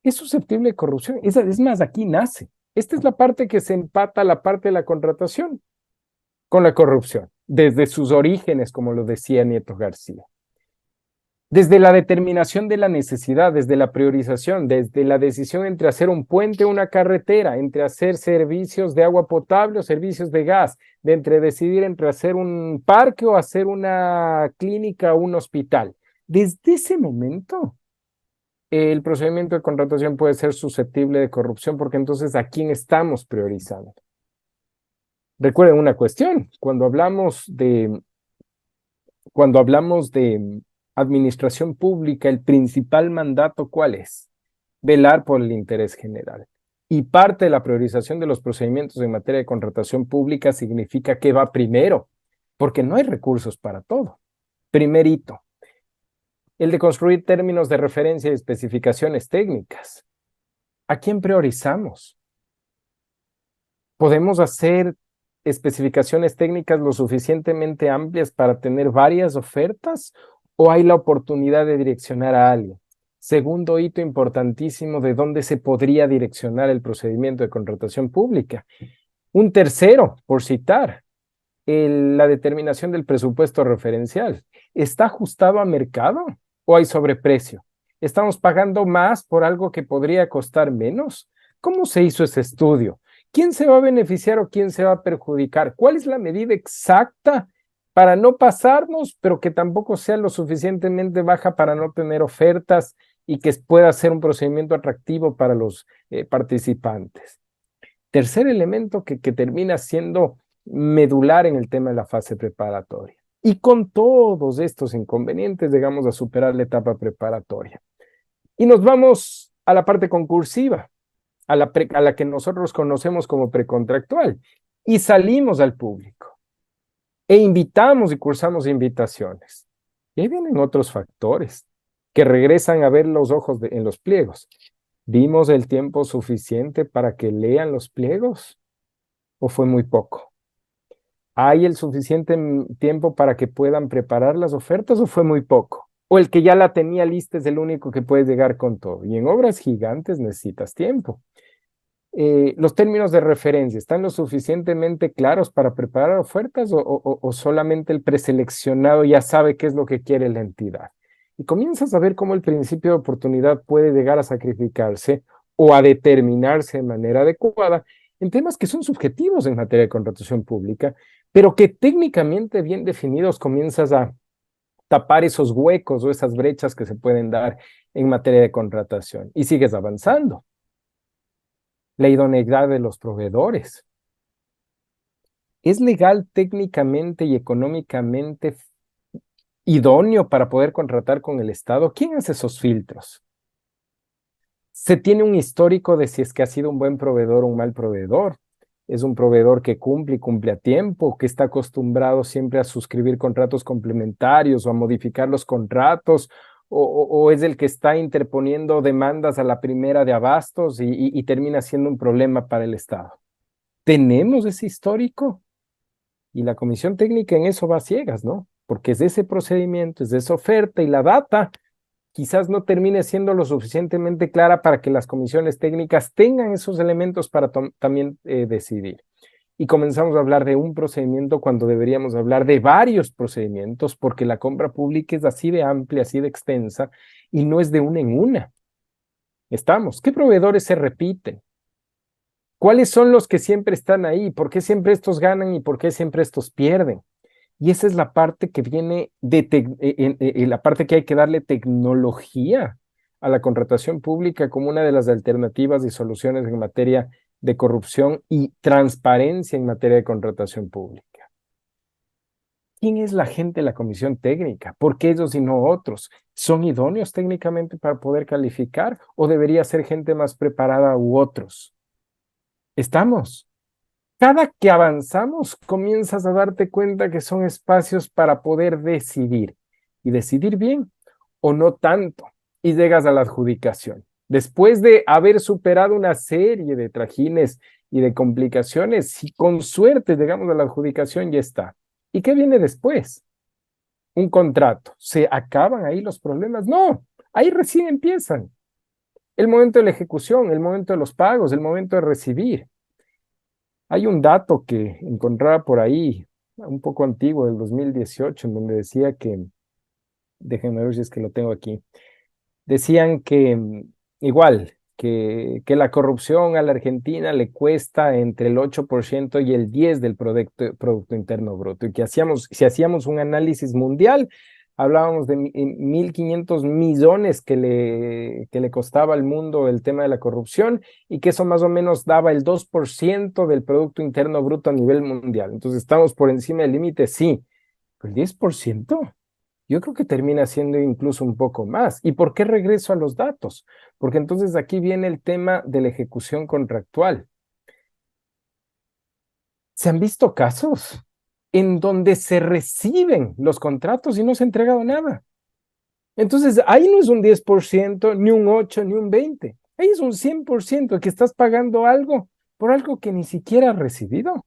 es susceptible de corrupción. Es más, aquí nace. Esta es la parte que se empata a la parte de la contratación con la corrupción, desde sus orígenes, como lo decía Nieto García. Desde la determinación de la necesidad, desde la priorización, desde la decisión entre hacer un puente o una carretera, entre hacer servicios de agua potable o servicios de gas, de decidir entre hacer un parque o hacer una clínica o un hospital. Desde ese momento, el procedimiento de contratación puede ser susceptible de corrupción, porque entonces ¿a quién estamos priorizando? Recuerden una cuestión: cuando hablamos de administración pública, el principal mandato, ¿cuál es? Velar por el interés general. Y parte de la priorización de los procedimientos en materia de contratación pública significa que va primero, porque no hay recursos para todo. Primer hito, el de construir términos de referencia y especificaciones técnicas. ¿A quién priorizamos? ¿Podemos hacer especificaciones técnicas lo suficientemente amplias para tener varias ofertas, o hay la oportunidad de direccionar a alguien? Segundo hito importantísimo, de dónde se podría direccionar el procedimiento de contratación pública. Un tercero, por citar, la determinación del presupuesto referencial. ¿Está ajustado a mercado o hay sobreprecio? ¿Estamos pagando más por algo que podría costar menos? ¿Cómo se hizo ese estudio? ¿Quién se va a beneficiar o quién se va a perjudicar? ¿Cuál es la medida exacta para no pasarnos, pero que tampoco sea lo suficientemente baja para no tener ofertas y que pueda ser un procedimiento atractivo para los participantes? Tercer elemento que termina siendo medular en el tema de la fase preparatoria. Y con todos estos inconvenientes llegamos a superar la etapa preparatoria. Y nos vamos a la parte concursiva, a la que nosotros conocemos como precontractual, y salimos al público e invitamos y cursamos invitaciones. Y ahí vienen otros factores que regresan a ver los ojos en los pliegos. ¿Dimos el tiempo suficiente para que lean los pliegos o fue muy poco? ¿Hay el suficiente tiempo para que puedan preparar las ofertas o fue muy poco? ¿O el que ya la tenía lista es el único que puede llegar con todo? Y en obras gigantes necesitas tiempo. ¿Los términos de referencia están lo suficientemente claros para preparar ofertas, o solamente el preseleccionado ya sabe qué es lo que quiere la entidad? Y comienzas a ver cómo el principio de oportunidad puede llegar a sacrificarse o a determinarse de manera adecuada en temas que son subjetivos en materia de contratación pública, pero que técnicamente bien definidos comienzas a tapar esos huecos o esas brechas que se pueden dar en materia de contratación y sigues avanzando. La idoneidad de los proveedores. ¿Es legal técnicamente y económicamente idóneo para poder contratar con el Estado? ¿Quién hace esos filtros? ¿Se tiene un histórico de si es que ha sido un buen proveedor o un mal proveedor? ¿Es un proveedor que cumple y cumple a tiempo, que está acostumbrado siempre a suscribir contratos complementarios o a modificar los contratos, o es el que está interponiendo demandas a la primera de abastos y termina siendo un problema para el Estado? ¿Tenemos ese histórico? Y la comisión técnica en eso va a ciegas, ¿no? Porque es de ese procedimiento, es de esa oferta, y la data quizás no termine siendo lo suficientemente clara para que las comisiones técnicas tengan esos elementos para también decidir. y comenzamos a hablar de un procedimiento cuando deberíamos hablar de varios procedimientos, porque la compra pública es así de amplia, así de extensa, y no es de una en una. ¿Qué proveedores se repiten? ¿Cuáles son los que siempre están ahí? ¿Por qué siempre estos ganan y por qué siempre estos pierden? Y esa es la parte que viene la parte que hay que darle tecnología a la contratación pública como una de las alternativas y soluciones en materia de corrupción y transparencia en materia de contratación pública. ¿Quién es la gente de la comisión técnica? ¿Por qué ellos y no otros? ¿Son idóneos técnicamente para poder calificar o debería ser gente más preparada u otros? Estamos. Cada que avanzamos, comienzas a darte cuenta que son espacios para poder decidir y decidir bien o no tanto y llegas a la adjudicación. Después de haber superado una serie de trajines y de complicaciones, si con suerte llegamos a la adjudicación, ya está. ¿Y qué viene después? Un contrato. ¿Se acaban ahí los problemas? No, ahí recién empiezan. El momento de la ejecución, el momento de los pagos, el momento de recibir. Hay un dato que encontraba por ahí, un poco antiguo, del 2018, en donde decía que, déjenme ver si es que lo tengo aquí, decían que igual, que la corrupción a la Argentina le cuesta entre el 8% y el 10% del Producto Interno Bruto, y que si hacíamos un análisis mundial, hablábamos de 1.500 millones que le costaba al mundo el tema de la corrupción y que eso más o menos daba el 2% del Producto Interno Bruto a nivel mundial. Entonces, ¿estamos por encima del límite? Sí. ¿El 10%? Yo creo que termina siendo incluso un poco más. ¿Y por qué regreso a los datos? Porque entonces aquí viene el tema de la ejecución contractual. ¿Se han visto casos en donde se reciben los contratos y no se ha entregado nada? Entonces, ahí no es un 10%, ni un 8%, ni un 20%. Ahí es un 100% que estás pagando algo por algo que ni siquiera has recibido.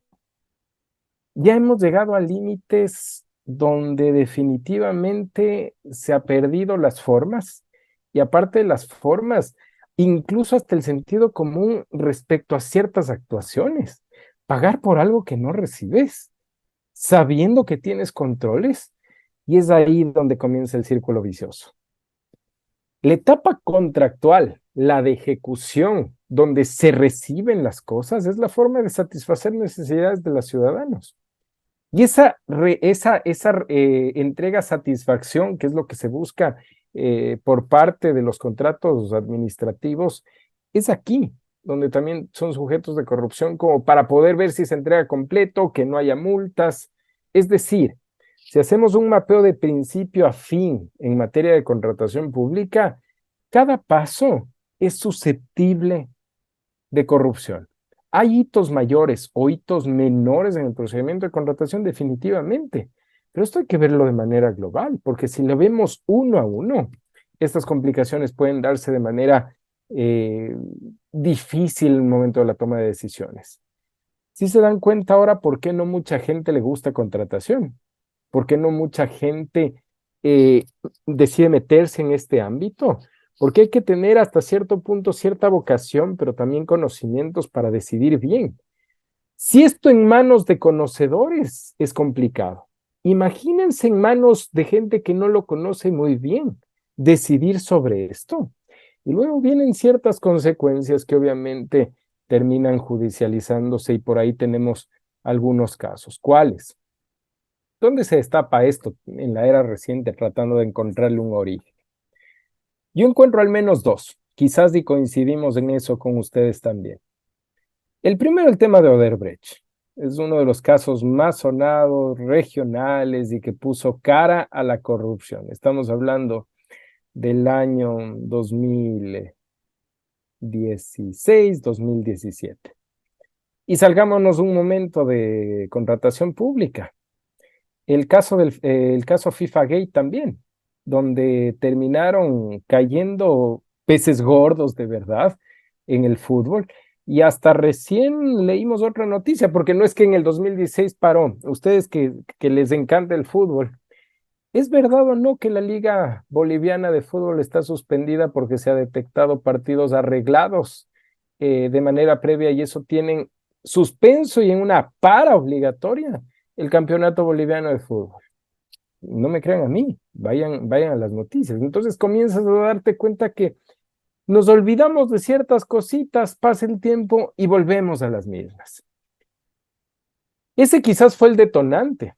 Ya hemos llegado a límites donde definitivamente se ha perdido las formas y aparte de las formas, incluso hasta el sentido común respecto a ciertas actuaciones. Pagar por algo que no recibes, sabiendo que tienes controles, y es ahí donde comienza el círculo vicioso. La etapa contractual, la de ejecución, donde se reciben las cosas, es la forma de satisfacer necesidades de los ciudadanos. Y esa entrega satisfacción, que es lo que se busca por parte de los contratos administrativos, es aquí, donde también son sujetos de corrupción, como para poder ver si se entrega completo, que no haya multas. Es decir, si hacemos un mapeo de principio a fin en materia de contratación pública, cada paso es susceptible de corrupción. Hay hitos mayores o hitos menores en el procedimiento de contratación, definitivamente, pero esto hay que verlo de manera global, porque si lo vemos uno a uno, estas complicaciones pueden darse de manera difícil en el momento de la toma de decisiones. Si se dan cuenta ahora por qué no mucha gente le gusta contratación, por qué no mucha gente decide meterse en este ámbito, porque hay que tener hasta cierto punto cierta vocación, pero también conocimientos para decidir bien. Si esto en manos de conocedores es complicado, imagínense en manos de gente que no lo conoce muy bien, decidir sobre esto. Y luego vienen ciertas consecuencias que obviamente terminan judicializándose y por ahí tenemos algunos casos. ¿Cuáles? ¿Dónde se destapa esto en la era reciente tratando de encontrarle un origen? Yo encuentro al menos dos, quizás y coincidimos en eso con ustedes también. El primero, el tema de Odebrecht. Es uno de los casos más sonados, regionales y que puso cara a la corrupción. Estamos hablando del año 2016, 2017. Y salgámonos un momento de contratación pública. El caso FIFA Gate también, donde terminaron cayendo peces gordos de verdad en el fútbol. Y hasta recién leímos otra noticia, porque no es que en el 2016 paró. Ustedes que les encanta el fútbol, ¿es verdad o no que la Liga Boliviana de Fútbol está suspendida porque se ha detectado partidos arreglados de manera previa y eso tienen suspenso y en una para obligatoria el campeonato boliviano de fútbol. No me crean a mí, vayan a las noticias. Entonces comienzas a darte cuenta que nos olvidamos de ciertas cositas, pasa el tiempo y volvemos a las mismas. Ese quizás fue el detonante,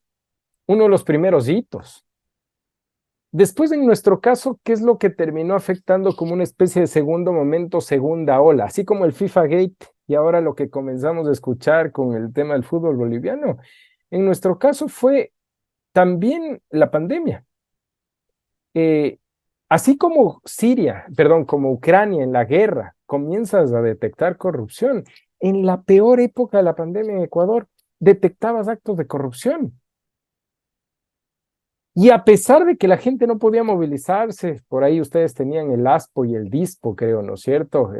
uno de los primeros hitos. Después, en nuestro caso, ¿qué es lo que terminó afectando como una especie de segundo momento, segunda ola? Así como el FIFA Gate y ahora lo que comenzamos a escuchar con el tema del fútbol boliviano. En nuestro caso fue también la pandemia. Así como como Ucrania en la guerra, comienzas a detectar corrupción. En la peor época de la pandemia en Ecuador, detectabas actos de corrupción. Y a pesar de que la gente no podía movilizarse, por ahí ustedes tenían el ASPO y el DISPO, creo, ¿no es cierto?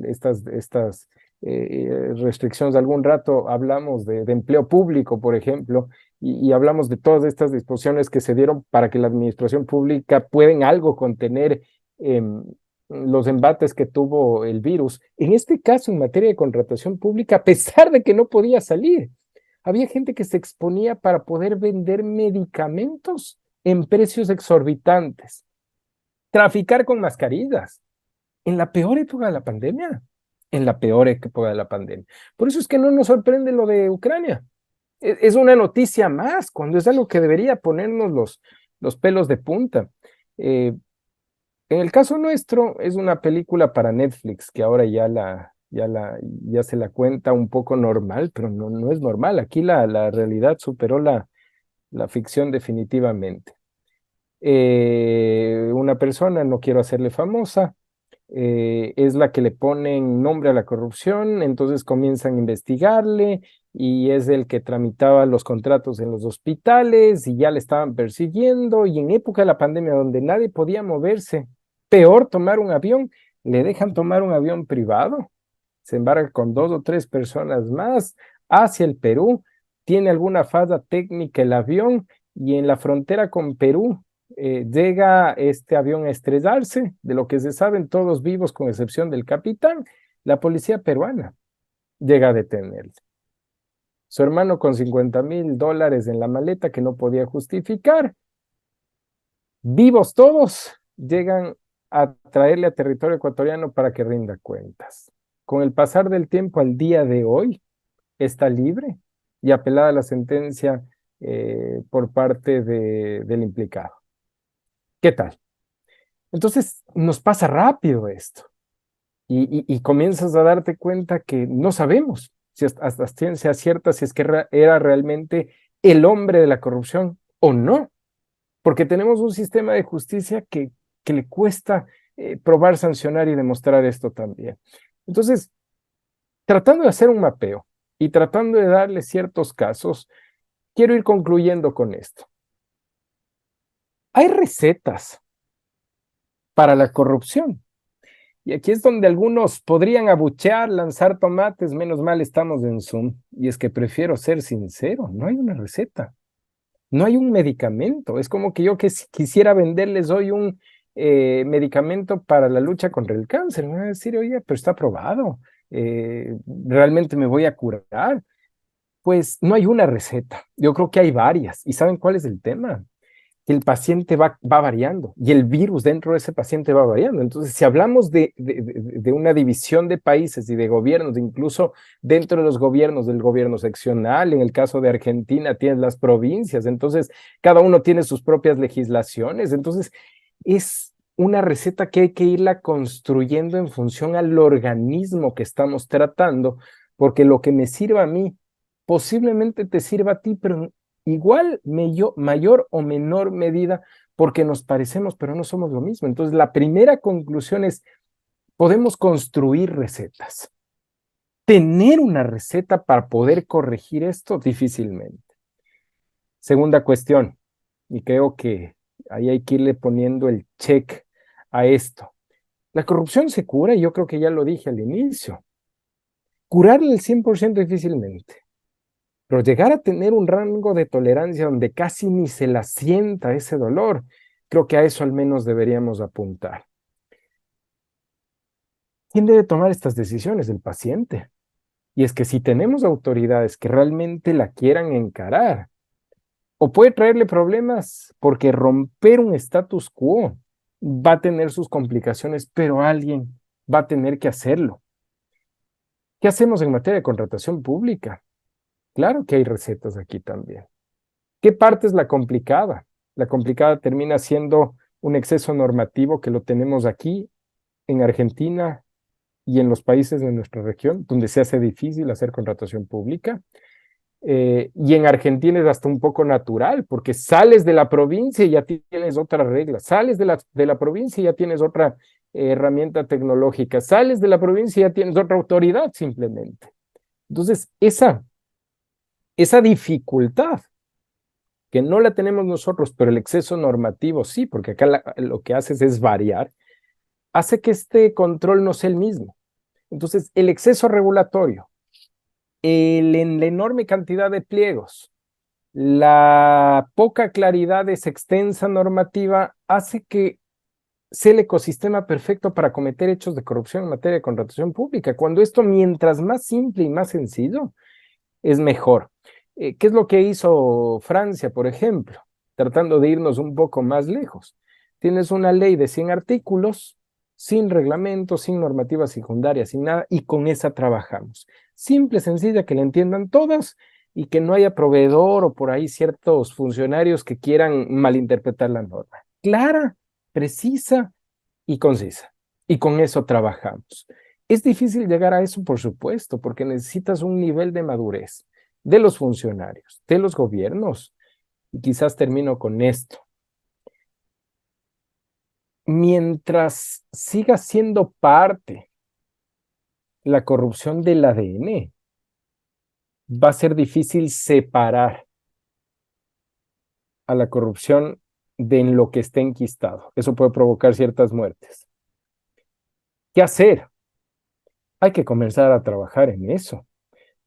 Estas restricciones, algún rato hablamos de empleo público, por ejemplo, y hablamos de todas estas disposiciones que se dieron para que la administración pública pueda en algo contener los embates que tuvo el virus. En este caso, en materia de contratación pública, a pesar de que no podía salir, había gente que se exponía para poder vender medicamentos en precios exorbitantes, traficar con mascarillas, en la peor época de la pandemia, en la peor época de la pandemia. Por eso es que no nos sorprende lo de Ucrania. Es una noticia más, cuando es algo que debería ponernos los pelos de punta. En el caso nuestro, es una película para Netflix, que ahora ya se la cuenta un poco normal, pero no es normal. Aquí la realidad superó la ficción definitivamente. Una persona, no quiero hacerle famosa, es la que le ponen nombre a la corrupción, entonces comienzan a investigarle y es el que tramitaba los contratos en los hospitales y ya le estaban persiguiendo y en época de la pandemia donde nadie podía moverse, peor tomar un avión, le dejan tomar un avión privado, se embarca con 2 o 3 personas más hacia el Perú, tiene alguna falla técnica el avión y en la frontera con Perú llega este avión a estrellarse, de lo que se saben todos vivos con excepción del capitán, la policía peruana llega a detenerle. Su hermano con $50,000 en la maleta que no podía justificar, vivos todos, llegan a traerle a territorio ecuatoriano para que rinda cuentas. Con el pasar del tiempo al día de hoy, está libre y apelada la sentencia por parte del implicado. ¿Qué tal? Entonces nos pasa rápido esto y comienzas a darte cuenta que no sabemos si hasta ciencia cierta si es que era realmente el hombre de la corrupción o no, porque tenemos un sistema de justicia que le cuesta probar, sancionar y demostrar esto también. Entonces, tratando de hacer un mapeo y tratando de darle ciertos casos, quiero ir concluyendo con esto. Hay recetas para la corrupción. Y aquí es donde algunos podrían abuchear, lanzar tomates, menos mal estamos en Zoom. Y es que prefiero ser sincero, no hay una receta, no hay un medicamento. Es como que yo quisiera venderles hoy un medicamento para la lucha contra el cáncer. Me van a decir, oye, pero está aprobado, ¿realmente me voy a curar? Pues no hay una receta, yo creo que hay varias. ¿Y saben cuál es el tema? Que el paciente va variando y el virus dentro de ese paciente va variando. Entonces, si hablamos de una división de países y de gobiernos, incluso dentro de los gobiernos, del gobierno seccional, en el caso de Argentina tienes las provincias, entonces cada uno tiene sus propias legislaciones, entonces es una receta que hay que irla construyendo en función al organismo que estamos tratando, porque lo que me sirva a mí posiblemente te sirva a ti, pero igual mayor o menor medida, porque nos parecemos, pero no somos lo mismo. Entonces, la primera conclusión es, podemos construir recetas. Tener una receta para poder corregir esto, difícilmente. Segunda cuestión, y creo que ahí hay que irle poniendo el check a esto. La corrupción se cura, y yo creo que ya lo dije al inicio. Curarla al 100% difícilmente. Pero llegar a tener un rango de tolerancia donde casi ni se la sienta ese dolor, creo que a eso al menos deberíamos apuntar. ¿Quién debe tomar estas decisiones? El paciente. Y es que si tenemos autoridades que realmente la quieran encarar, o puede traerle problemas porque romper un status quo va a tener sus complicaciones, pero alguien va a tener que hacerlo. ¿Qué hacemos en materia de contratación pública? Claro que hay recetas aquí también. ¿Qué parte es la complicada? La complicada termina siendo un exceso normativo que lo tenemos aquí en Argentina y en los países de nuestra región, donde se hace difícil hacer contratación pública. Y en Argentina es hasta un poco natural, porque sales de la provincia y ya tienes otra regla, sales de la provincia y ya tienes otra herramienta tecnológica, sales de la provincia y ya tienes otra autoridad simplemente. Entonces, esa dificultad que no la tenemos nosotros, pero el exceso normativo sí, porque acá lo que haces es variar, hace que este control no sea el mismo. Entonces, el exceso regulatorio, la enorme cantidad de pliegos, la poca claridad de esa extensa normativa hace que sea el ecosistema perfecto para cometer hechos de corrupción en materia de contratación pública, cuando esto, mientras más simple y más sencillo, es mejor. ¿Qué es lo que hizo Francia, por ejemplo? Tratando de irnos un poco más lejos. Tienes una ley de 100 artículos, sin reglamento, sin normativa secundaria, sin nada, y con esa trabajamos. Simple, sencilla, que la entiendan todas y que no haya proveedor o por ahí ciertos funcionarios que quieran malinterpretar la norma. Clara, precisa y concisa. Y con eso trabajamos. Es difícil llegar a eso, por supuesto, porque necesitas un nivel de madurez de los funcionarios, de los gobiernos. Y quizás termino con esto. Mientras siga siendo parte la corrupción del ADN, va a ser difícil separar a la corrupción de en lo que esté enquistado. Eso puede provocar ciertas muertes. ¿Qué hacer? Hay que comenzar a trabajar en eso,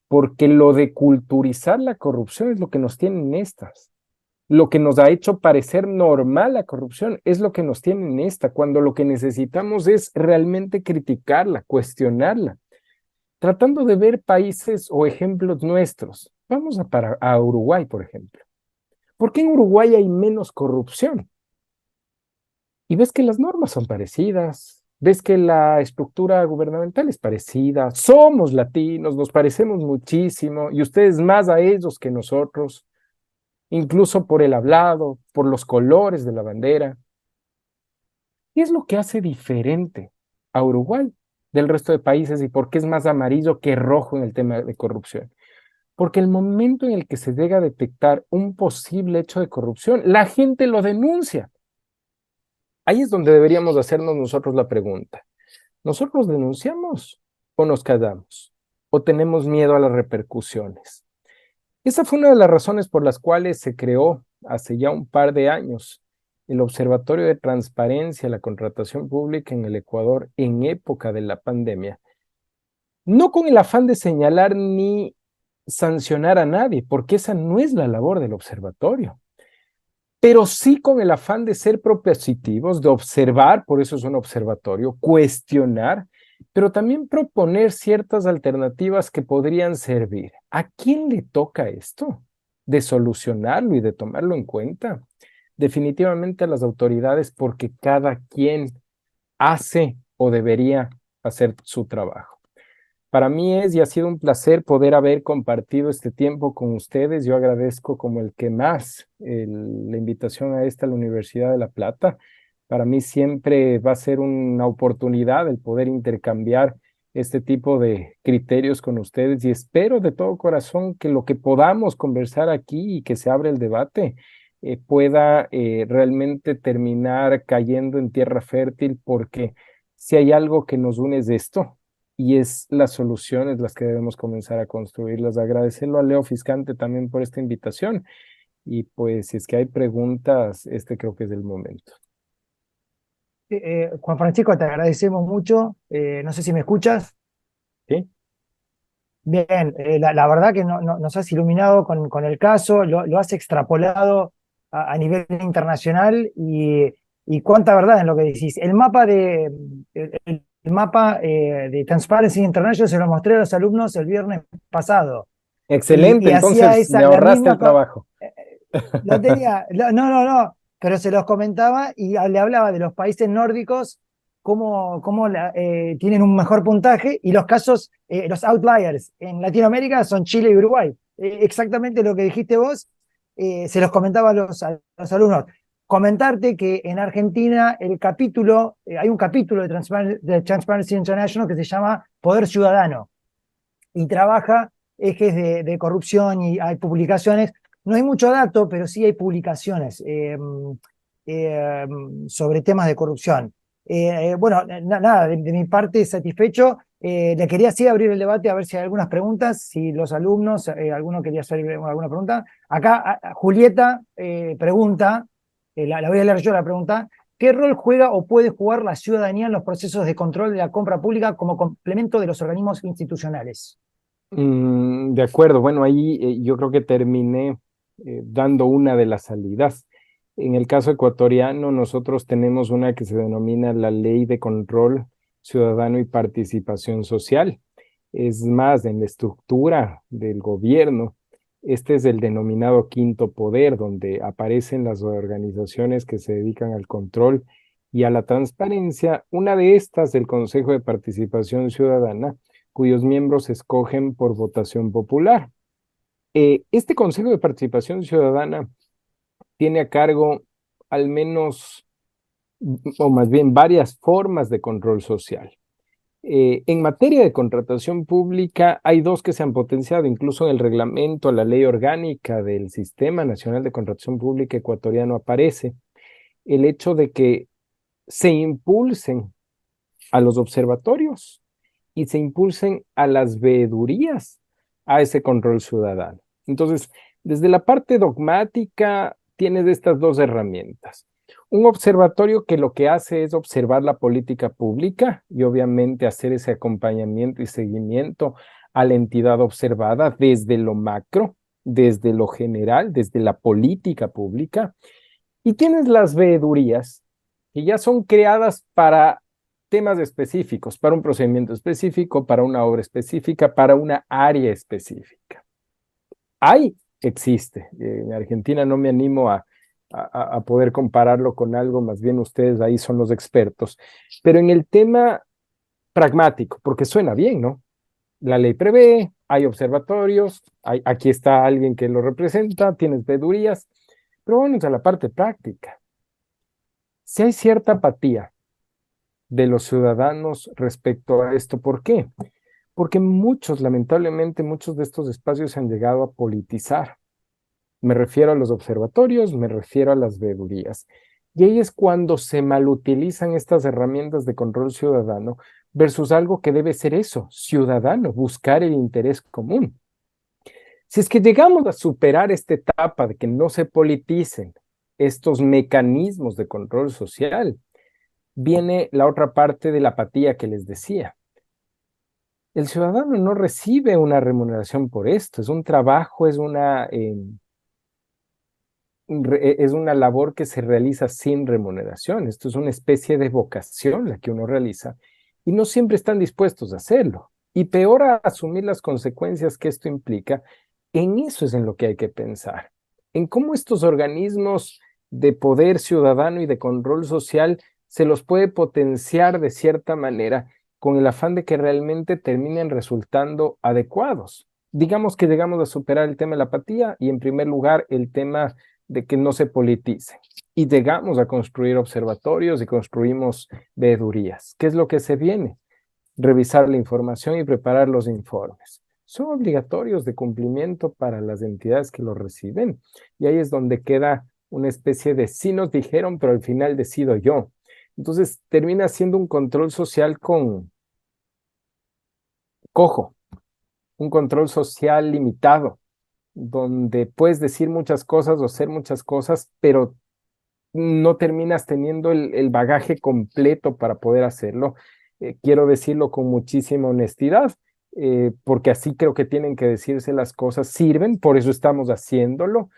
porque lo de culturizar la corrupción es lo que nos tiene en estas. Lo que nos ha hecho parecer normal la corrupción es lo que nos tiene en esta, cuando lo que necesitamos es realmente criticarla, cuestionarla, tratando de ver países o ejemplos nuestros. Vamos a Uruguay, por ejemplo. ¿Por qué en Uruguay hay menos corrupción? Y ves que las normas son parecidas, ves que la estructura gubernamental es parecida, somos latinos, nos parecemos muchísimo, y ustedes más a ellos que nosotros, incluso por el hablado, por los colores de la bandera. ¿Qué es lo que hace diferente a Uruguay del resto de países y por qué es más amarillo que rojo en el tema de corrupción? Porque el momento en el que se llega a detectar un posible hecho de corrupción, la gente lo denuncia. Ahí es donde deberíamos hacernos nosotros la pregunta. ¿Nosotros denunciamos o nos callamos? ¿O tenemos miedo a las repercusiones? Esa fue una de las razones por las cuales se creó hace ya un par de años el Observatorio de Transparencia a la Contratación Pública en el Ecuador en época de la pandemia. No con el afán de señalar ni sancionar a nadie, porque esa no es la labor del observatorio, pero sí con el afán de ser propositivos, de observar, por eso es un observatorio, cuestionar, pero también proponer ciertas alternativas que podrían servir. ¿A quién le toca esto? De solucionarlo y de tomarlo en cuenta. Definitivamente a las autoridades, porque cada quien hace o debería hacer su trabajo. Para mí es y ha sido un placer poder haber compartido este tiempo con ustedes. Yo agradezco como el que más la invitación a la Universidad de La Plata. Para mí siempre va a ser una oportunidad el poder intercambiar este tipo de criterios con ustedes y espero de todo corazón que lo que podamos conversar aquí y que se abra el debate pueda realmente terminar cayendo en tierra fértil, porque si hay algo que nos une es esto, y es las soluciones las que debemos comenzar a construirlas. Agradecerlo a Leo Fiscante también por esta invitación y pues si es que hay preguntas, este creo que es el momento. Juan Francisco, te agradecemos mucho. No sé si me escuchas. ¿Sí? Bien, la verdad que nos has iluminado con el caso, lo has extrapolado a nivel internacional y cuánta verdad en lo que decís. El mapa de Transparency International, se lo mostré a los alumnos el viernes pasado. Excelente, Y hacía entonces me la ahorraste misma el trabajo. lo tenía, no, pero se los comentaba y le hablaba de los países nórdicos, cómo tienen un mejor puntaje, y los casos, los outliers en Latinoamérica son Chile y Uruguay. Exactamente lo que dijiste vos, se los comentaba a los alumnos. Comentarte que en Argentina hay un capítulo de Transparency International que se llama Poder Ciudadano, y trabaja ejes de corrupción, y hay publicaciones. No hay mucho dato, pero sí hay publicaciones sobre temas de corrupción. Bueno, nada, de mi parte satisfecho. Le quería así abrir el debate a ver si hay algunas preguntas, si los alumnos, alguno quería hacer alguna pregunta. Acá Julieta pregunta, la voy a leer yo la pregunta: ¿qué rol juega o puede jugar la ciudadanía en los procesos de control de la compra pública como complemento de los organismos institucionales? De acuerdo, bueno, ahí yo creo que terminé dando una de las salidas. En el caso ecuatoriano, nosotros tenemos una que se denomina la Ley de Control Ciudadano y Participación Social. Es más, en la estructura del gobierno, este es el denominado quinto poder, donde aparecen las organizaciones que se dedican al control y a la transparencia. Una de estas, el Consejo de Participación Ciudadana, cuyos miembros se escogen por votación popular. Este Consejo de Participación Ciudadana tiene a cargo al menos, o más bien varias formas de control social. En materia de contratación pública, hay dos que se han potenciado, incluso en el reglamento, la ley orgánica del Sistema Nacional de Contratación Pública ecuatoriano aparece el hecho de que se impulsen a los observatorios y se impulsen a las veedurías a ese control ciudadano. Entonces, desde la parte dogmática, tienes estas dos herramientas. Un observatorio que lo que hace es observar la política pública y obviamente hacer ese acompañamiento y seguimiento a la entidad observada desde lo macro, desde lo general, desde la política pública. Y tienes las veedurías que ya son creadas para temas específicos, para un procedimiento específico, para una obra específica, para una área específica. Existe. En Argentina no me animo a poder compararlo con algo, más bien ustedes ahí son los expertos. Pero en el tema pragmático, porque suena bien, ¿no? La ley prevé, hay observatorios, aquí está alguien que lo representa, tienes veedurías, pero vamos a la parte práctica. Si hay cierta apatía de los ciudadanos respecto a esto, ¿por qué? Porque lamentablemente, muchos de estos espacios se han llegado a politizar. Me refiero a los observatorios, me refiero a las veedurías. Y ahí es cuando se malutilizan estas herramientas de control ciudadano versus algo que debe ser eso, ciudadano, buscar el interés común. Si es que llegamos a superar esta etapa de que no se politicen estos mecanismos de control social, viene la otra parte de la apatía que les decía. El ciudadano no recibe una remuneración por esto, es un trabajo, es una labor que se realiza sin remuneración. Esto es una especie de vocación la que uno realiza y no siempre están dispuestos a hacerlo. Y peor, a asumir las consecuencias que esto implica. En eso es en lo que hay que pensar, en cómo estos organismos de poder ciudadano y de control social se los puede potenciar de cierta manera con el afán de que realmente terminen resultando adecuados. Digamos que llegamos a superar el tema de la apatía y en primer lugar el tema de que no se politice. Y llegamos a construir observatorios y construimos veedurías. ¿Qué es lo que se viene? Revisar la información y preparar los informes. Son obligatorios de cumplimiento para las entidades que los reciben. Y ahí es donde queda una especie de sí nos dijeron, pero al final decido yo. Entonces termina siendo un control social cojo, un control social limitado, donde puedes decir muchas cosas o hacer muchas cosas, pero no terminas teniendo el bagaje completo para poder hacerlo. Quiero decirlo con muchísima honestidad, porque así creo que tienen que decirse las cosas, sirven, por eso estamos haciéndolo,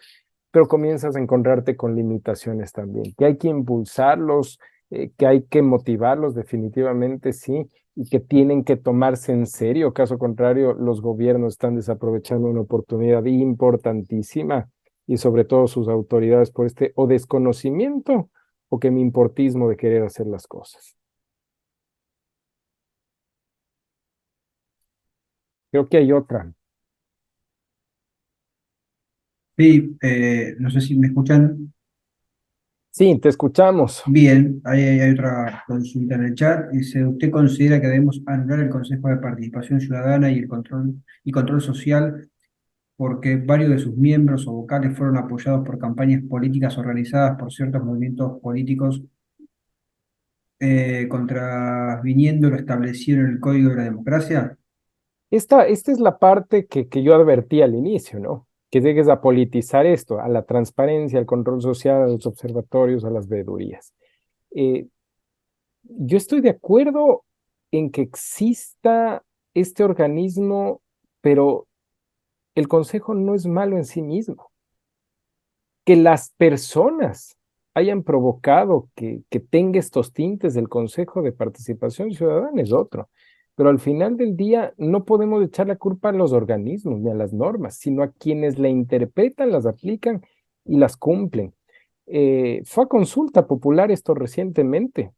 pero comienzas a encontrarte con limitaciones también, que hay que impulsarlos que hay que motivarlos definitivamente, sí, y que tienen que tomarse en serio. Caso contrario, los gobiernos están desaprovechando una oportunidad importantísima y sobre todo sus autoridades por este o desconocimiento o que me importismo de querer hacer las cosas. Creo que hay otra. Sí, no sé si me escuchan Sí, te escuchamos. bien. Hay otra consulta en el chat. Dice, ¿usted considera que debemos anular el Consejo de Participación Ciudadana y el control social porque varios de sus miembros o vocales fueron apoyados por campañas políticas organizadas por ciertos movimientos políticos contraviniendo lo establecido en el Código de la Democracia? Esta es la parte que yo advertí al inicio, ¿no? Que llegues a politizar esto, a la transparencia, al control social, a los observatorios, a las veedurías. Eh, yo estoy de acuerdo en que exista este organismo, pero el consejo no es malo en sí mismo. Que las personas hayan provocado que tenga estos tintes del Consejo de Participación Ciudadana es otro. Pero al final del día no podemos echar la culpa a los organismos ni a las normas, sino a quienes la interpretan, las aplican y las cumplen. Fue a consulta popular esto recientemente.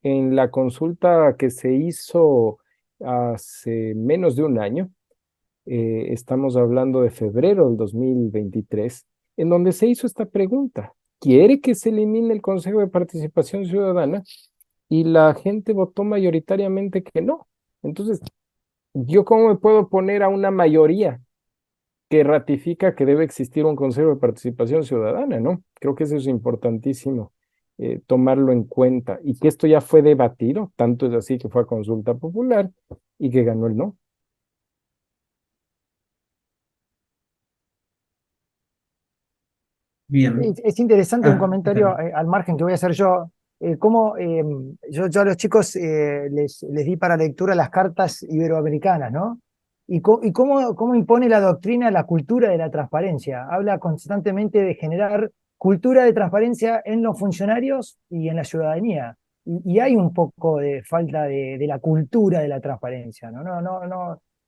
En la consulta que se hizo hace menos de un año, estamos hablando de febrero del 2023, en donde se hizo esta pregunta. ¿Quiere que se elimine el Consejo de Participación Ciudadana? Y la gente votó mayoritariamente que no. Entonces, ¿yo cómo me puedo oponer a una mayoría que ratifica que debe existir un Consejo de Participación Ciudadana, ¿no? Creo que eso es importantísimo, tomarlo en cuenta y que esto ya fue debatido, tanto es así que fue a consulta popular y que ganó el no. Bien. Es interesante un Está comentario bien. al margen que voy a hacer yo. Cómo yo a los chicos les di para lectura las cartas iberoamericanas, ¿no? Y cómo impone la doctrina la cultura de la transparencia. Habla constantemente de generar cultura de transparencia en los funcionarios y en la ciudadanía. Y hay un poco de falta de la cultura de la transparencia, ¿no?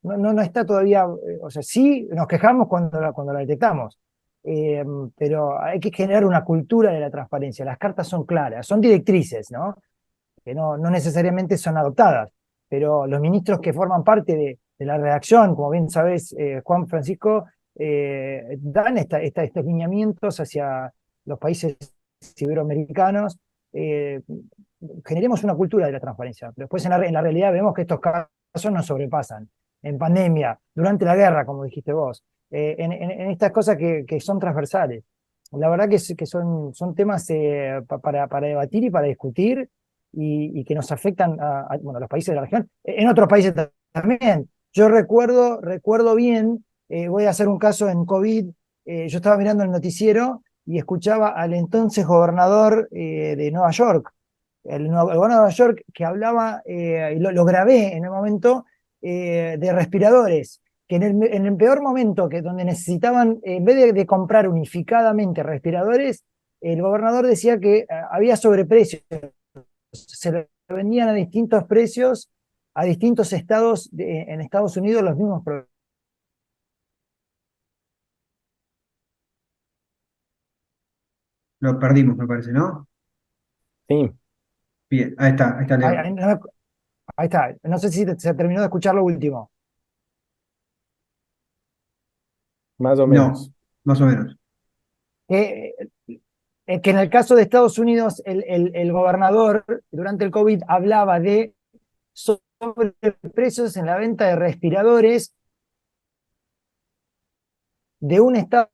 No está todavía, o sea, sí nos quejamos cuando la detectamos, eh, pero hay que generar una cultura de la transparencia. Las cartas son claras, son directrices, ¿no? Que no necesariamente son adoptadas, pero los ministros que forman parte de la redacción, como bien sabes, Juan Francisco, dan estos lineamientos hacia los países iberoamericanos. eh, Generemos una cultura de la transparencia. Después en la realidad vemos que estos casos nos sobrepasan. En pandemia, durante la guerra, como dijiste vos, en estas cosas que son transversales. La verdad que son temas para debatir y para discutir y que nos afectan bueno, a los países de la región, en otros países también. Yo recuerdo bien, voy a hacer un caso en COVID, yo estaba mirando el noticiero y escuchaba al entonces gobernador de Nueva York, el gobernador de Nueva York, que hablaba, y lo grabé en el momento, de respiradores, que en el peor momento, que donde necesitaban, en vez de comprar unificadamente respiradores, el gobernador decía que había sobreprecios, se le vendían a distintos precios a distintos estados en Estados Unidos los mismos productos. Lo perdimos, me parece, ¿no? Sí, Bien, ahí está Ahí, Leo. ahí está, no sé si se terminó de escuchar lo último. más o No, menos. más o menos. Que, que en el caso de Estados Unidos, el gobernador durante el COVID hablaba de sobreprecios en la venta de respiradores de un estado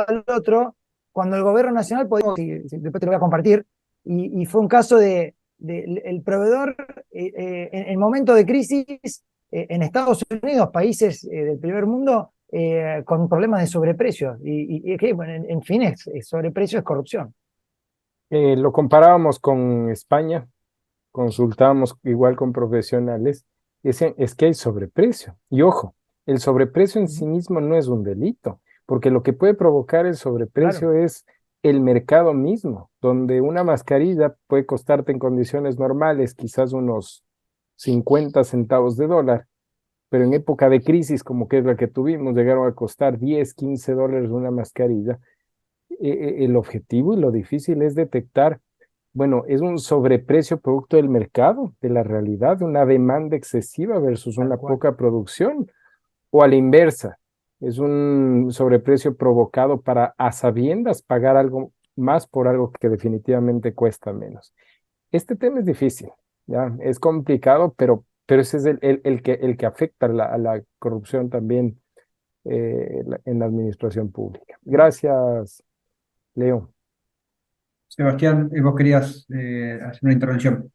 al otro, cuando el gobierno nacional podía, después te lo voy a compartir, y fue un caso de el proveedor en momento de crisis en Estados Unidos, países del primer mundo, con problemas de sobreprecios. Y que, bueno, en fin, sobreprecio es corrupción. Lo comparábamos con España, consultábamos igual con profesionales, es que hay sobreprecio. Y ojo, el sobreprecio en sí mismo no es un delito, porque lo que puede provocar el Claro. sobreprecio es el mercado mismo, donde una mascarilla puede costarte en condiciones normales quizás unos 50 centavos de dólar, pero en época de crisis como que es la que tuvimos, llegaron a costar 10, 15 dólares una mascarilla. El objetivo y lo difícil es detectar, bueno, es un sobreprecio producto del mercado, de la realidad, una demanda excesiva versus Tal una cual. poca producción, o a la inversa, es un sobreprecio provocado para a sabiendas pagar algo más por algo que definitivamente cuesta menos. Este tema es difícil, ¿ya? Es complicado, pero ese es el que afecta a la corrupción también en la administración pública. Gracias, Leo. Sebastián, vos querías hacer una intervención.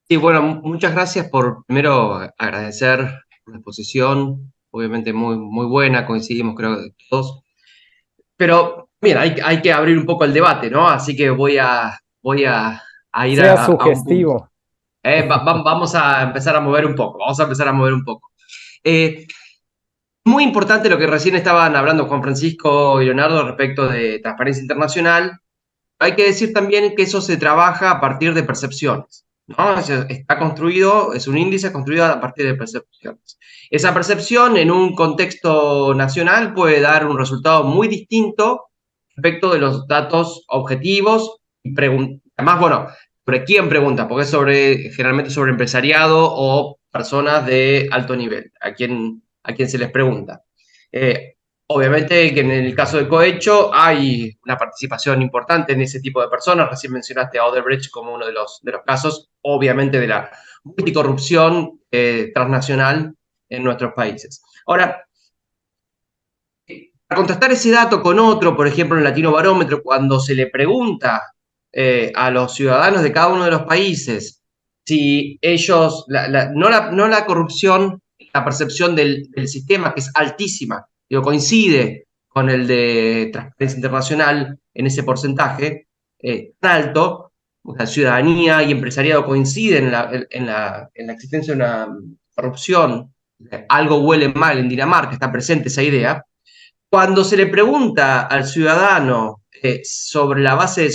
Sí, bueno, muchas gracias por primero agradecer la exposición, obviamente muy buena, coincidimos creo que todos, pero mira, hay que abrir un poco el debate, ¿no? Así que voy a ir Sea a un punto. sugestivo. Vamos a empezar a mover un poco, vamos a empezar a mover un poco. Eh, Muy importante lo que recién estaban hablando Juan Francisco y Leonardo respecto de transparencia internacional. Hay que decir también que eso se trabaja a partir de percepciones, ¿no? Está construido, es un índice construido a partir de percepciones. Esa percepción en un contexto nacional puede dar un resultado muy distinto respecto de los datos objetivos y además, bueno, sobre quién pregunta, porque es generalmente sobre empresariado o personas de alto nivel, a quien se les pregunta. Eh, Obviamente que en el caso de Cohecho hay una participación importante en ese tipo de personas. Recién mencionaste a Odebrecht como uno de los casos, obviamente, de la multicorrupción transnacional en nuestros países. Ahora, para contrastar ese dato con otro, por ejemplo, en el Latino Barómetro, cuando se le pregunta a los ciudadanos de cada uno de los países si ellos, no la corrupción, la percepción del sistema, que es altísima, digo, coincide con el de Transparencia Internacional en ese porcentaje tan alto, la ciudadanía y empresariado coinciden en la existencia de una corrupción, algo huele mal en Dinamarca, está presente esa idea. Cuando se le pregunta al ciudadano sobre la base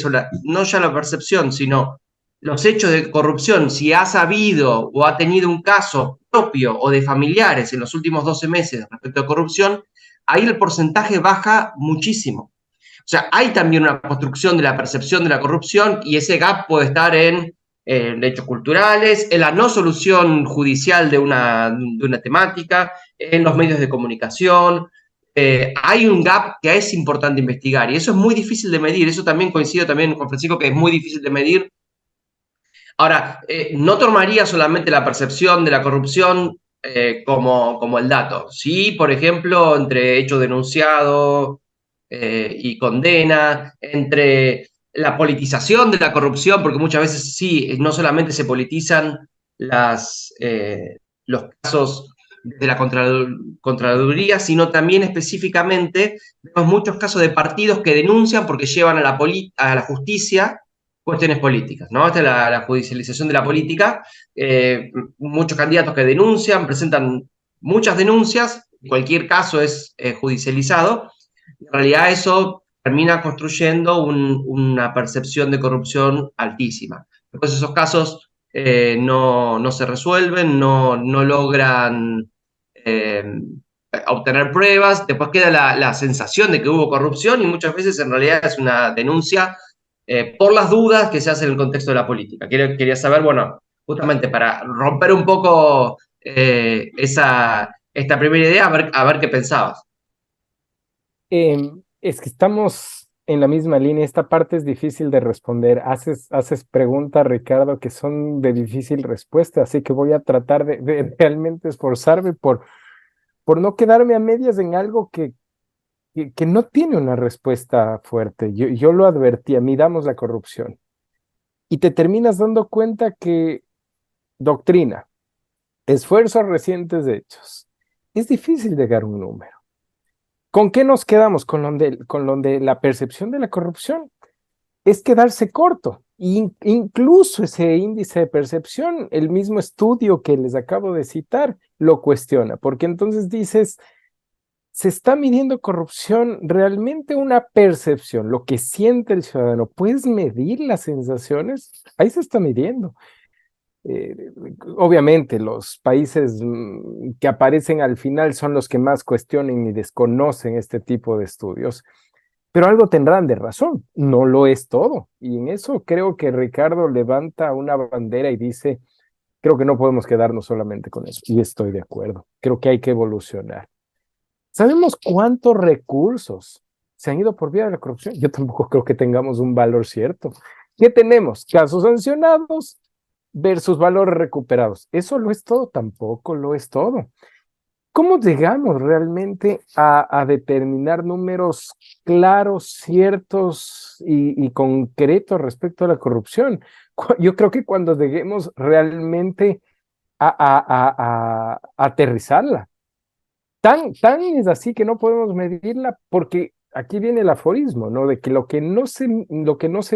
no ya la percepción, sino los hechos de corrupción, si ha sabido o ha tenido un caso propio o de familiares en los últimos 12 meses respecto a corrupción, ahí el porcentaje baja muchísimo. O sea, hay también una construcción de la percepción de la corrupción y ese gap puede estar en hechos culturales, en la no solución judicial de una temática, en los medios de comunicación. Hay un gap que es importante investigar y eso es muy difícil de medir. Eso también coincido también con Francisco que es muy difícil de medir. Ahora, no tomaría solamente la percepción de la corrupción como el dato. Sí, por ejemplo, entre hecho denunciado y condena, entre la politización de la corrupción, porque muchas veces sí, no solamente se politizan los casos de la Contraloría, sino también específicamente vemos muchos casos de partidos que denuncian porque llevan a la justicia cuestiones políticas, ¿no? Esta es la judicialización de la política. Muchos candidatos que denuncian, presentan muchas denuncias, cualquier caso es judicializado. En realidad eso termina construyendo una percepción de corrupción altísima. Después esos casos no se resuelven, no logran obtener pruebas, después queda la sensación de que hubo corrupción y muchas veces en realidad es una denuncia por las dudas que se hacen en el contexto de la política. Quería saber, bueno, justamente para romper un poco esta primera idea, a ver qué pensabas. Es que estamos en la misma línea. Esta parte es difícil de responder. Haces preguntas, Ricardo, que son de difícil respuesta, así que voy a tratar de realmente esforzarme por no quedarme a medias en algo que no tiene una respuesta fuerte. Yo lo advertía, midamos la corrupción. Y te terminas dando cuenta que doctrina, esfuerzos recientes de hechos, es difícil llegar a un número. ¿Con qué nos quedamos? Con lo de la percepción de la corrupción. Es quedarse corto. Incluso ese índice de percepción, el mismo estudio que les acabo de citar, lo cuestiona, porque entonces dices, ¿Se está midiendo corrupción realmente una percepción, lo que siente el ciudadano? ¿Puedes medir las sensaciones? Ahí se está midiendo. Obviamente los países que aparecen al final son los que más cuestionan y desconocen este tipo de estudios, pero algo tendrán de razón, no lo es todo. Y en eso creo que Ricardo levanta una bandera y dice, creo que no podemos quedarnos solamente con eso. Y estoy de acuerdo, creo que hay que evolucionar. ¿Sabemos cuántos recursos se han ido por vía de la corrupción? Yo tampoco creo que tengamos un valor cierto. ¿Qué tenemos? Casos sancionados versus valores recuperados. ¿Eso lo es todo? Tampoco lo es todo. ¿Cómo llegamos realmente a determinar números claros, ciertos y concretos respecto a la corrupción? Yo creo que cuando lleguemos realmente a aterrizarla. Tan es así que no podemos medirla porque aquí viene el aforismo, ¿no? De que lo que no se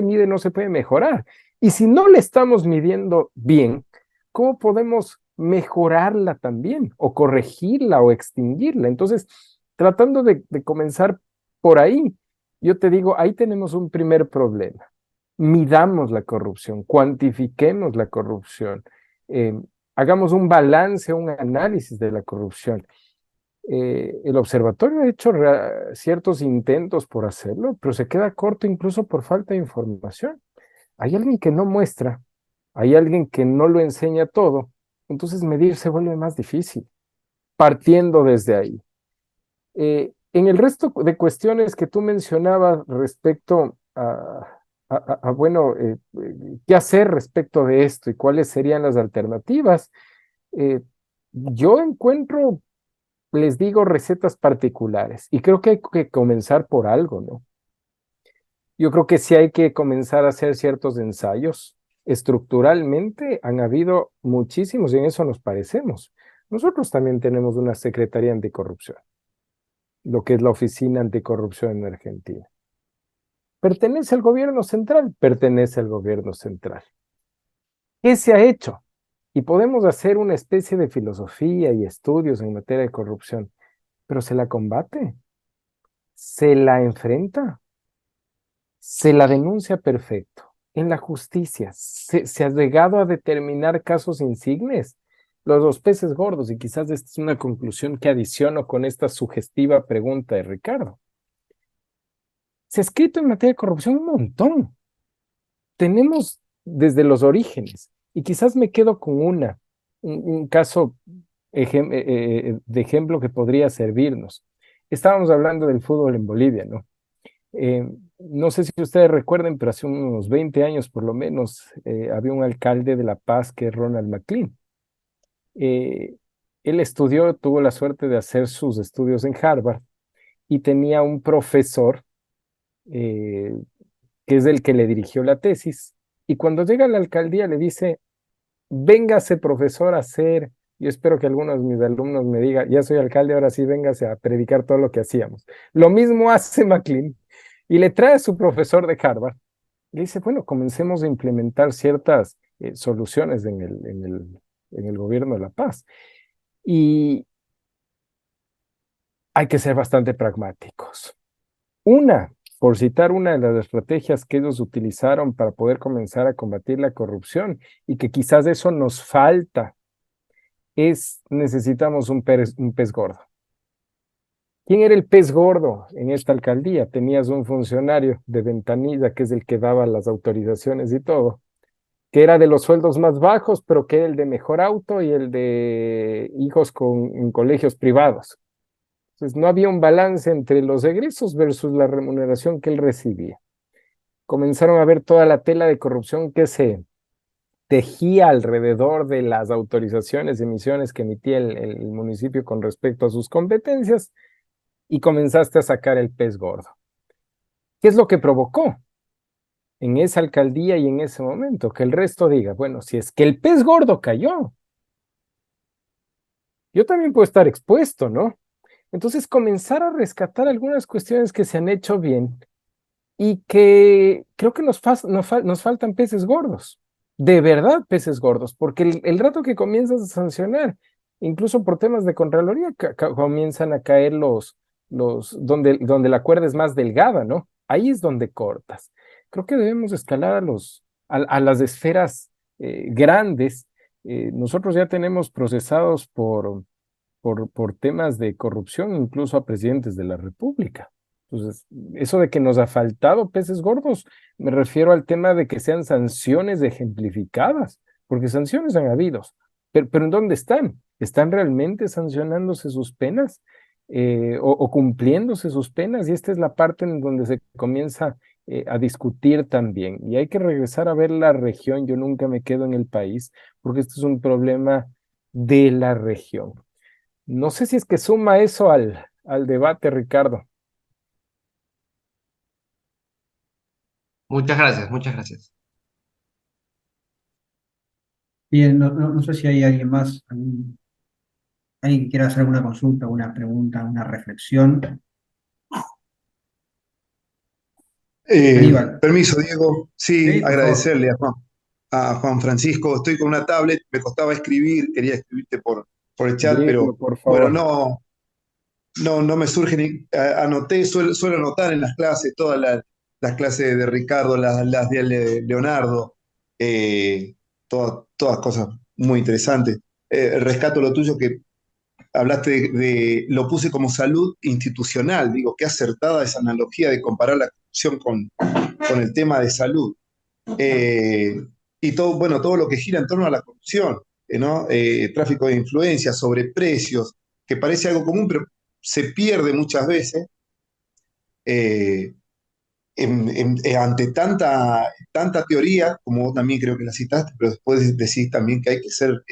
mide no se puede mejorar. Y si no le estamos midiendo bien, ¿cómo podemos mejorarla también? O corregirla o extinguirla. Entonces, tratando de comenzar por ahí, yo te digo, ahí tenemos un primer problema. Midamos la corrupción, cuantifiquemos la corrupción, eh, hagamos un balance, un análisis de la corrupción. El observatorio ha hecho ciertos intentos por hacerlo, pero se queda corto incluso por falta de información. Hay alguien que no muestra, hay alguien que no lo enseña todo, entonces medir se vuelve más difícil, partiendo desde ahí. En el resto de cuestiones que tú mencionabas respecto bueno, qué hacer respecto de esto y cuáles serían las alternativas, yo encuentro, les digo, recetas particulares y creo que hay que comenzar por algo, ¿no? Yo creo que sí hay que comenzar a hacer ciertos ensayos. Estructuralmente han habido muchísimos y en eso nos parecemos. Nosotros también tenemos una Secretaría Anticorrupción, lo que es la Oficina Anticorrupción en Argentina. ¿Pertenece al gobierno central? Pertenece al gobierno central. ¿Qué se ha hecho? Y podemos hacer una especie de filosofía y estudios en materia de corrupción, pero ¿se la combate? ¿Se la enfrenta? ¿Se la denuncia? Perfecto? En la justicia, ¿se ha llegado a determinar casos insignes? Los dos peces gordos, y quizás esta es una conclusión que adiciono con esta sugestiva pregunta de Ricardo. Se ha escrito en materia de corrupción un montón. Tenemos desde los orígenes, y quizás me quedo con un caso de ejemplo que podría servirnos. Estábamos hablando del fútbol en Bolivia, ¿no? No sé si ustedes recuerden, pero hace unos 20 años por lo menos había un alcalde de La Paz que es Ronald McLean. Él estudió, tuvo la suerte de hacer sus estudios en Harvard y tenía un profesor que es el que le dirigió la tesis. Y cuando llega a la alcaldía le dice, véngase profesor a hacer, yo espero que algunos de mis alumnos me digan, ya soy alcalde, ahora sí véngase a predicar todo lo que hacíamos. Lo mismo hace McLean y le trae a su profesor de Harvard y le dice, bueno, comencemos a implementar ciertas soluciones en el gobierno de La Paz. Y hay que ser bastante pragmáticos. Por citar una de las estrategias que ellos utilizaron para poder comenzar a combatir la corrupción y que quizás eso nos falta, necesitamos un pez gordo. ¿Quién era el pez gordo en esta alcaldía? Tenías un funcionario de ventanilla, que es el que daba las autorizaciones y todo, que era de los sueldos más bajos, pero que era el de mejor auto y el de hijos en colegios privados. Entonces no había un balance entre los egresos versus la remuneración que él recibía. Comenzaron a ver toda la tela de corrupción que se tejía alrededor de las autorizaciones y emisiones que emitía el municipio con respecto a sus competencias y comenzaste a sacar el pez gordo. ¿Qué es lo que provocó en esa alcaldía y en ese momento? Que el resto diga, bueno, si es que el pez gordo cayó, yo también puedo estar expuesto, ¿no? Entonces comenzar a rescatar algunas cuestiones que se han hecho bien y que creo que nos faltan peces gordos, de verdad peces gordos, porque el rato que comienzas a sancionar, incluso por temas de Contraloría, comienzan a caer los donde la cuerda es más delgada, ¿no? Ahí es donde cortas. Creo que debemos escalar a las esferas grandes. Nosotros ya tenemos procesados por temas de corrupción incluso a presidentes de la República. Entonces, eso de que nos ha faltado peces gordos, me refiero al tema de que sean sanciones ejemplificadas, porque sanciones han habido, pero ¿en dónde están? ¿Están realmente sancionándose sus penas o cumpliéndose sus penas? Y esta es la parte en donde se comienza a discutir también. Y hay que regresar a ver la región. Yo nunca me quedo en el país, porque este es un problema de la región. No sé si es que suma eso al debate, Ricardo. Muchas gracias, muchas gracias. Bien, no sé si hay alguien más, alguien que quiera hacer alguna consulta, alguna pregunta, una reflexión. Aníbal, Permiso, Diego. Sí, sí, por favor. agradecerle a Juan Francisco. Estoy con una tablet, me costaba escribir, quería escribirte por el chat, Diego, pero por bueno, favor. no me surge ni. Anoté, suelo anotar en las clases, todas las clases de Ricardo, las de Leonardo, eh, todas cosas muy interesantes. Rescato lo tuyo que hablaste lo puse como salud institucional. Digo, qué acertada esa analogía de comparar la corrupción con el tema de salud. Eh, y todo, bueno, todo lo que gira en torno a la corrupción, ¿no? Tráfico de influencias, sobreprecios, que parece algo común, pero se pierde muchas veces eh, ante tanta teoría, como vos también creo que la citaste, pero después decís también que hay que ser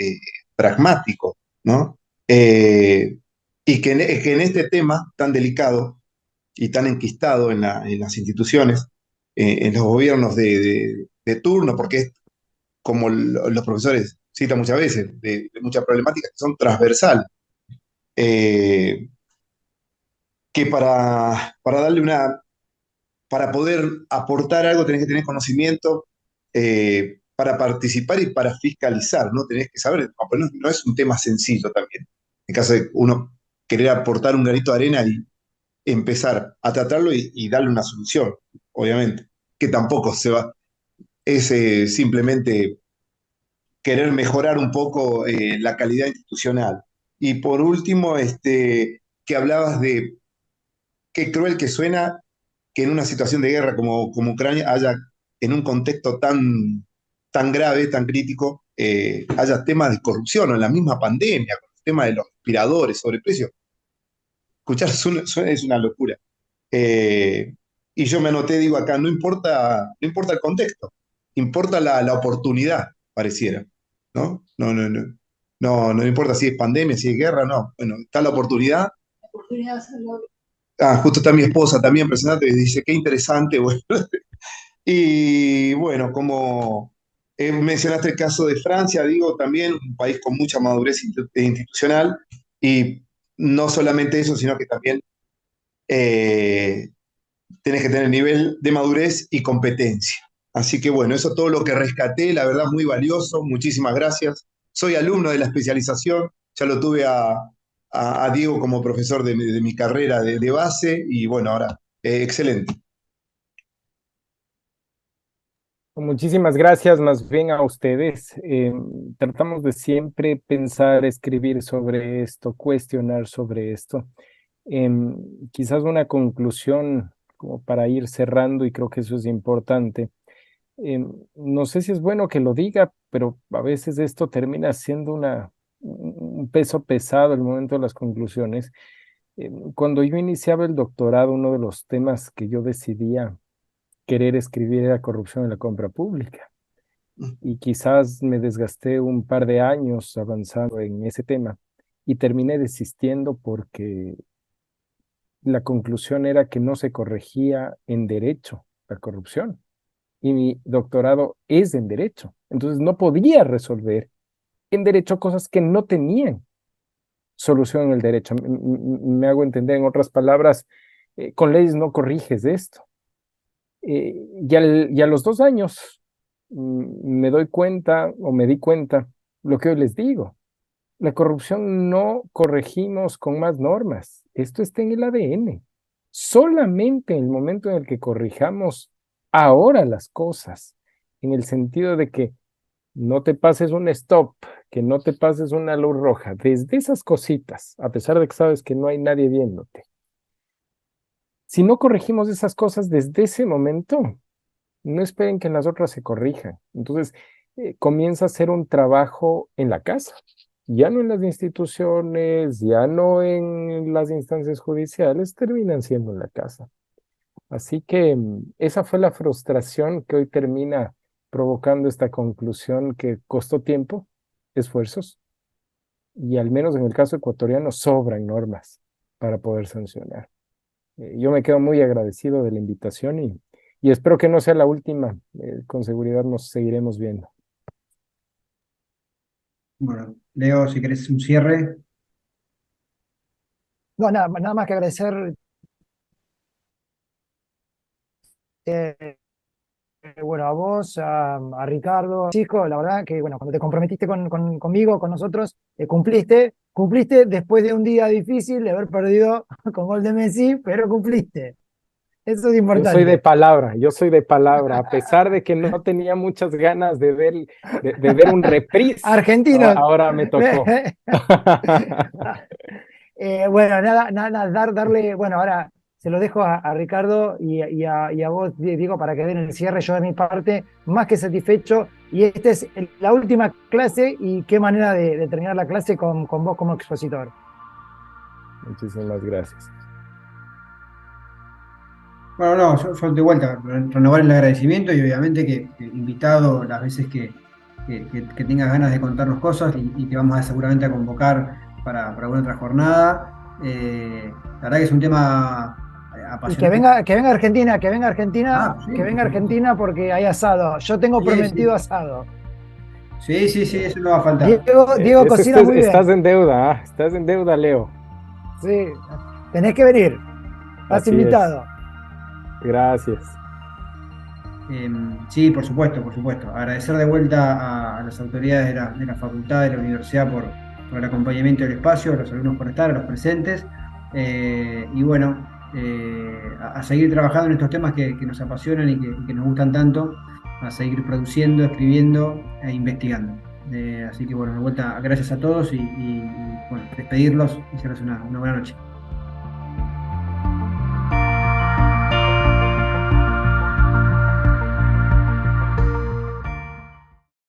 pragmático, ¿no? Y que en este tema tan delicado y tan enquistado en las instituciones, en los gobiernos de turno, porque es como los profesores citan muchas veces, de muchas problemáticas que son transversales, eh, que para poder aportar algo tenés que tener conocimiento para participar y para fiscalizar, ¿no? Tenés que saber, no, pues no es un tema sencillo también. En caso de uno querer aportar un granito de arena y empezar a tratarlo y darle una solución, obviamente, que tampoco se va, es simplemente querer mejorar un poco la calidad institucional. Y por último, que hablabas de qué cruel que suena que en una situación de guerra como Ucrania haya, en un contexto tan grave, tan crítico, haya temas de corrupción o en la misma pandemia, con el tema de los respiradores, sobreprecios. Escuchar es una locura. Y yo me anoté, digo acá, no importa el contexto, importa la oportunidad, pareciera, ¿no? No importa si es pandemia, si es guerra, no. Bueno, está la oportunidad. Justo está mi esposa también presente y dice, qué interesante, bueno. Y bueno, como mencionaste el caso de Francia, digo, también un país con mucha madurez institucional y no solamente eso, sino que también eh, tenés que tener nivel de madurez y competencia. Así que bueno, eso es todo lo que rescaté, la verdad muy valioso, muchísimas gracias. Soy alumno de la especialización, ya lo tuve a Diego como profesor de mi carrera de base y bueno, ahora, excelente. Muchísimas gracias más bien a ustedes. Tratamos de siempre pensar, escribir sobre esto, cuestionar sobre esto. Em, Quizás una conclusión como para ir cerrando, y creo que eso es importante. No sé si es bueno que lo diga, pero a veces esto termina siendo un peso pesado el momento de las conclusiones. Cuando yo iniciaba el doctorado, uno de los temas que yo decidía querer escribir era corrupción en la compra pública. Y quizás me desgasté un par de años avanzando en ese tema y terminé desistiendo porque la conclusión era que no se corregía en derecho la corrupción y mi doctorado es en derecho. Entonces no podía resolver en derecho cosas que no tenían solución en el derecho. Me hago entender, en otras palabras, con leyes no corriges esto. Y a los 2 años me doy cuenta o me di cuenta lo que hoy les digo. La corrupción no corregimos con más normas. esto está en el ADN. Solamente en el momento en el que corrijamos ahora las cosas, en el sentido de que no te pases un stop, que no te pases una luz roja, desde esas cositas, a pesar de que sabes que no hay nadie viéndote. Si no corregimos esas cosas desde ese momento, no esperen que las otras se corrijan. Entonces, comienza a ser un trabajo en la casa, ya no en las instituciones, ya no en las instancias judiciales, terminan siendo en la casa. Así que esa fue la frustración que hoy termina provocando esta conclusión que costó tiempo, esfuerzos, y al menos en el caso ecuatoriano sobran normas para poder sancionar. Yo me quedo muy agradecido de la invitación y espero que no sea la última. Con seguridad nos seguiremos viendo. Bueno, Leo, si querés un cierre. No, nada más que agradecer, bueno, a vos, a Ricardo, Chico, la verdad que, bueno, cuando te comprometiste conmigo, con nosotros, cumpliste después de un día difícil de haber perdido con gol de Messi, pero cumpliste. Eso es importante. Yo soy de palabra, a pesar de que no tenía muchas ganas de ver un reprise, Argentinos. ahora me tocó. Bueno, darle, bueno, ahora se lo dejo a Ricardo y a vos, Diego, para que den el cierre. Yo de mi parte, más que satisfecho, y esta es la última clase, y qué manera de terminar la clase con vos como expositor. Muchísimas gracias. Bueno, no, yo de vuelta, renovar el agradecimiento y obviamente que invitado las veces que tengas ganas de contarnos cosas y te vamos seguramente a convocar para alguna otra jornada. La verdad que es un tema Y apasionante. que venga Argentina, Sí, que venga Argentina porque hay asado. Yo tengo sí, prometido sí. asado. Sí, eso no va a faltar. Diego cocina muy bien. Estás en deuda, estás en deuda, Leo. Sí, tenés que venir. Estás Así invitado. Gracias. Sí, por supuesto, por supuesto. Agradecer de vuelta a las autoridades de la facultad, de la universidad por el acompañamiento del espacio, a los alumnos por estar, a los presentes. Y bueno, a seguir trabajando en estos temas que nos apasionan y que nos gustan tanto, a seguir produciendo, escribiendo e investigando. Así que bueno, de vuelta, gracias a todos y bueno, despedirlos y serles una buena noche.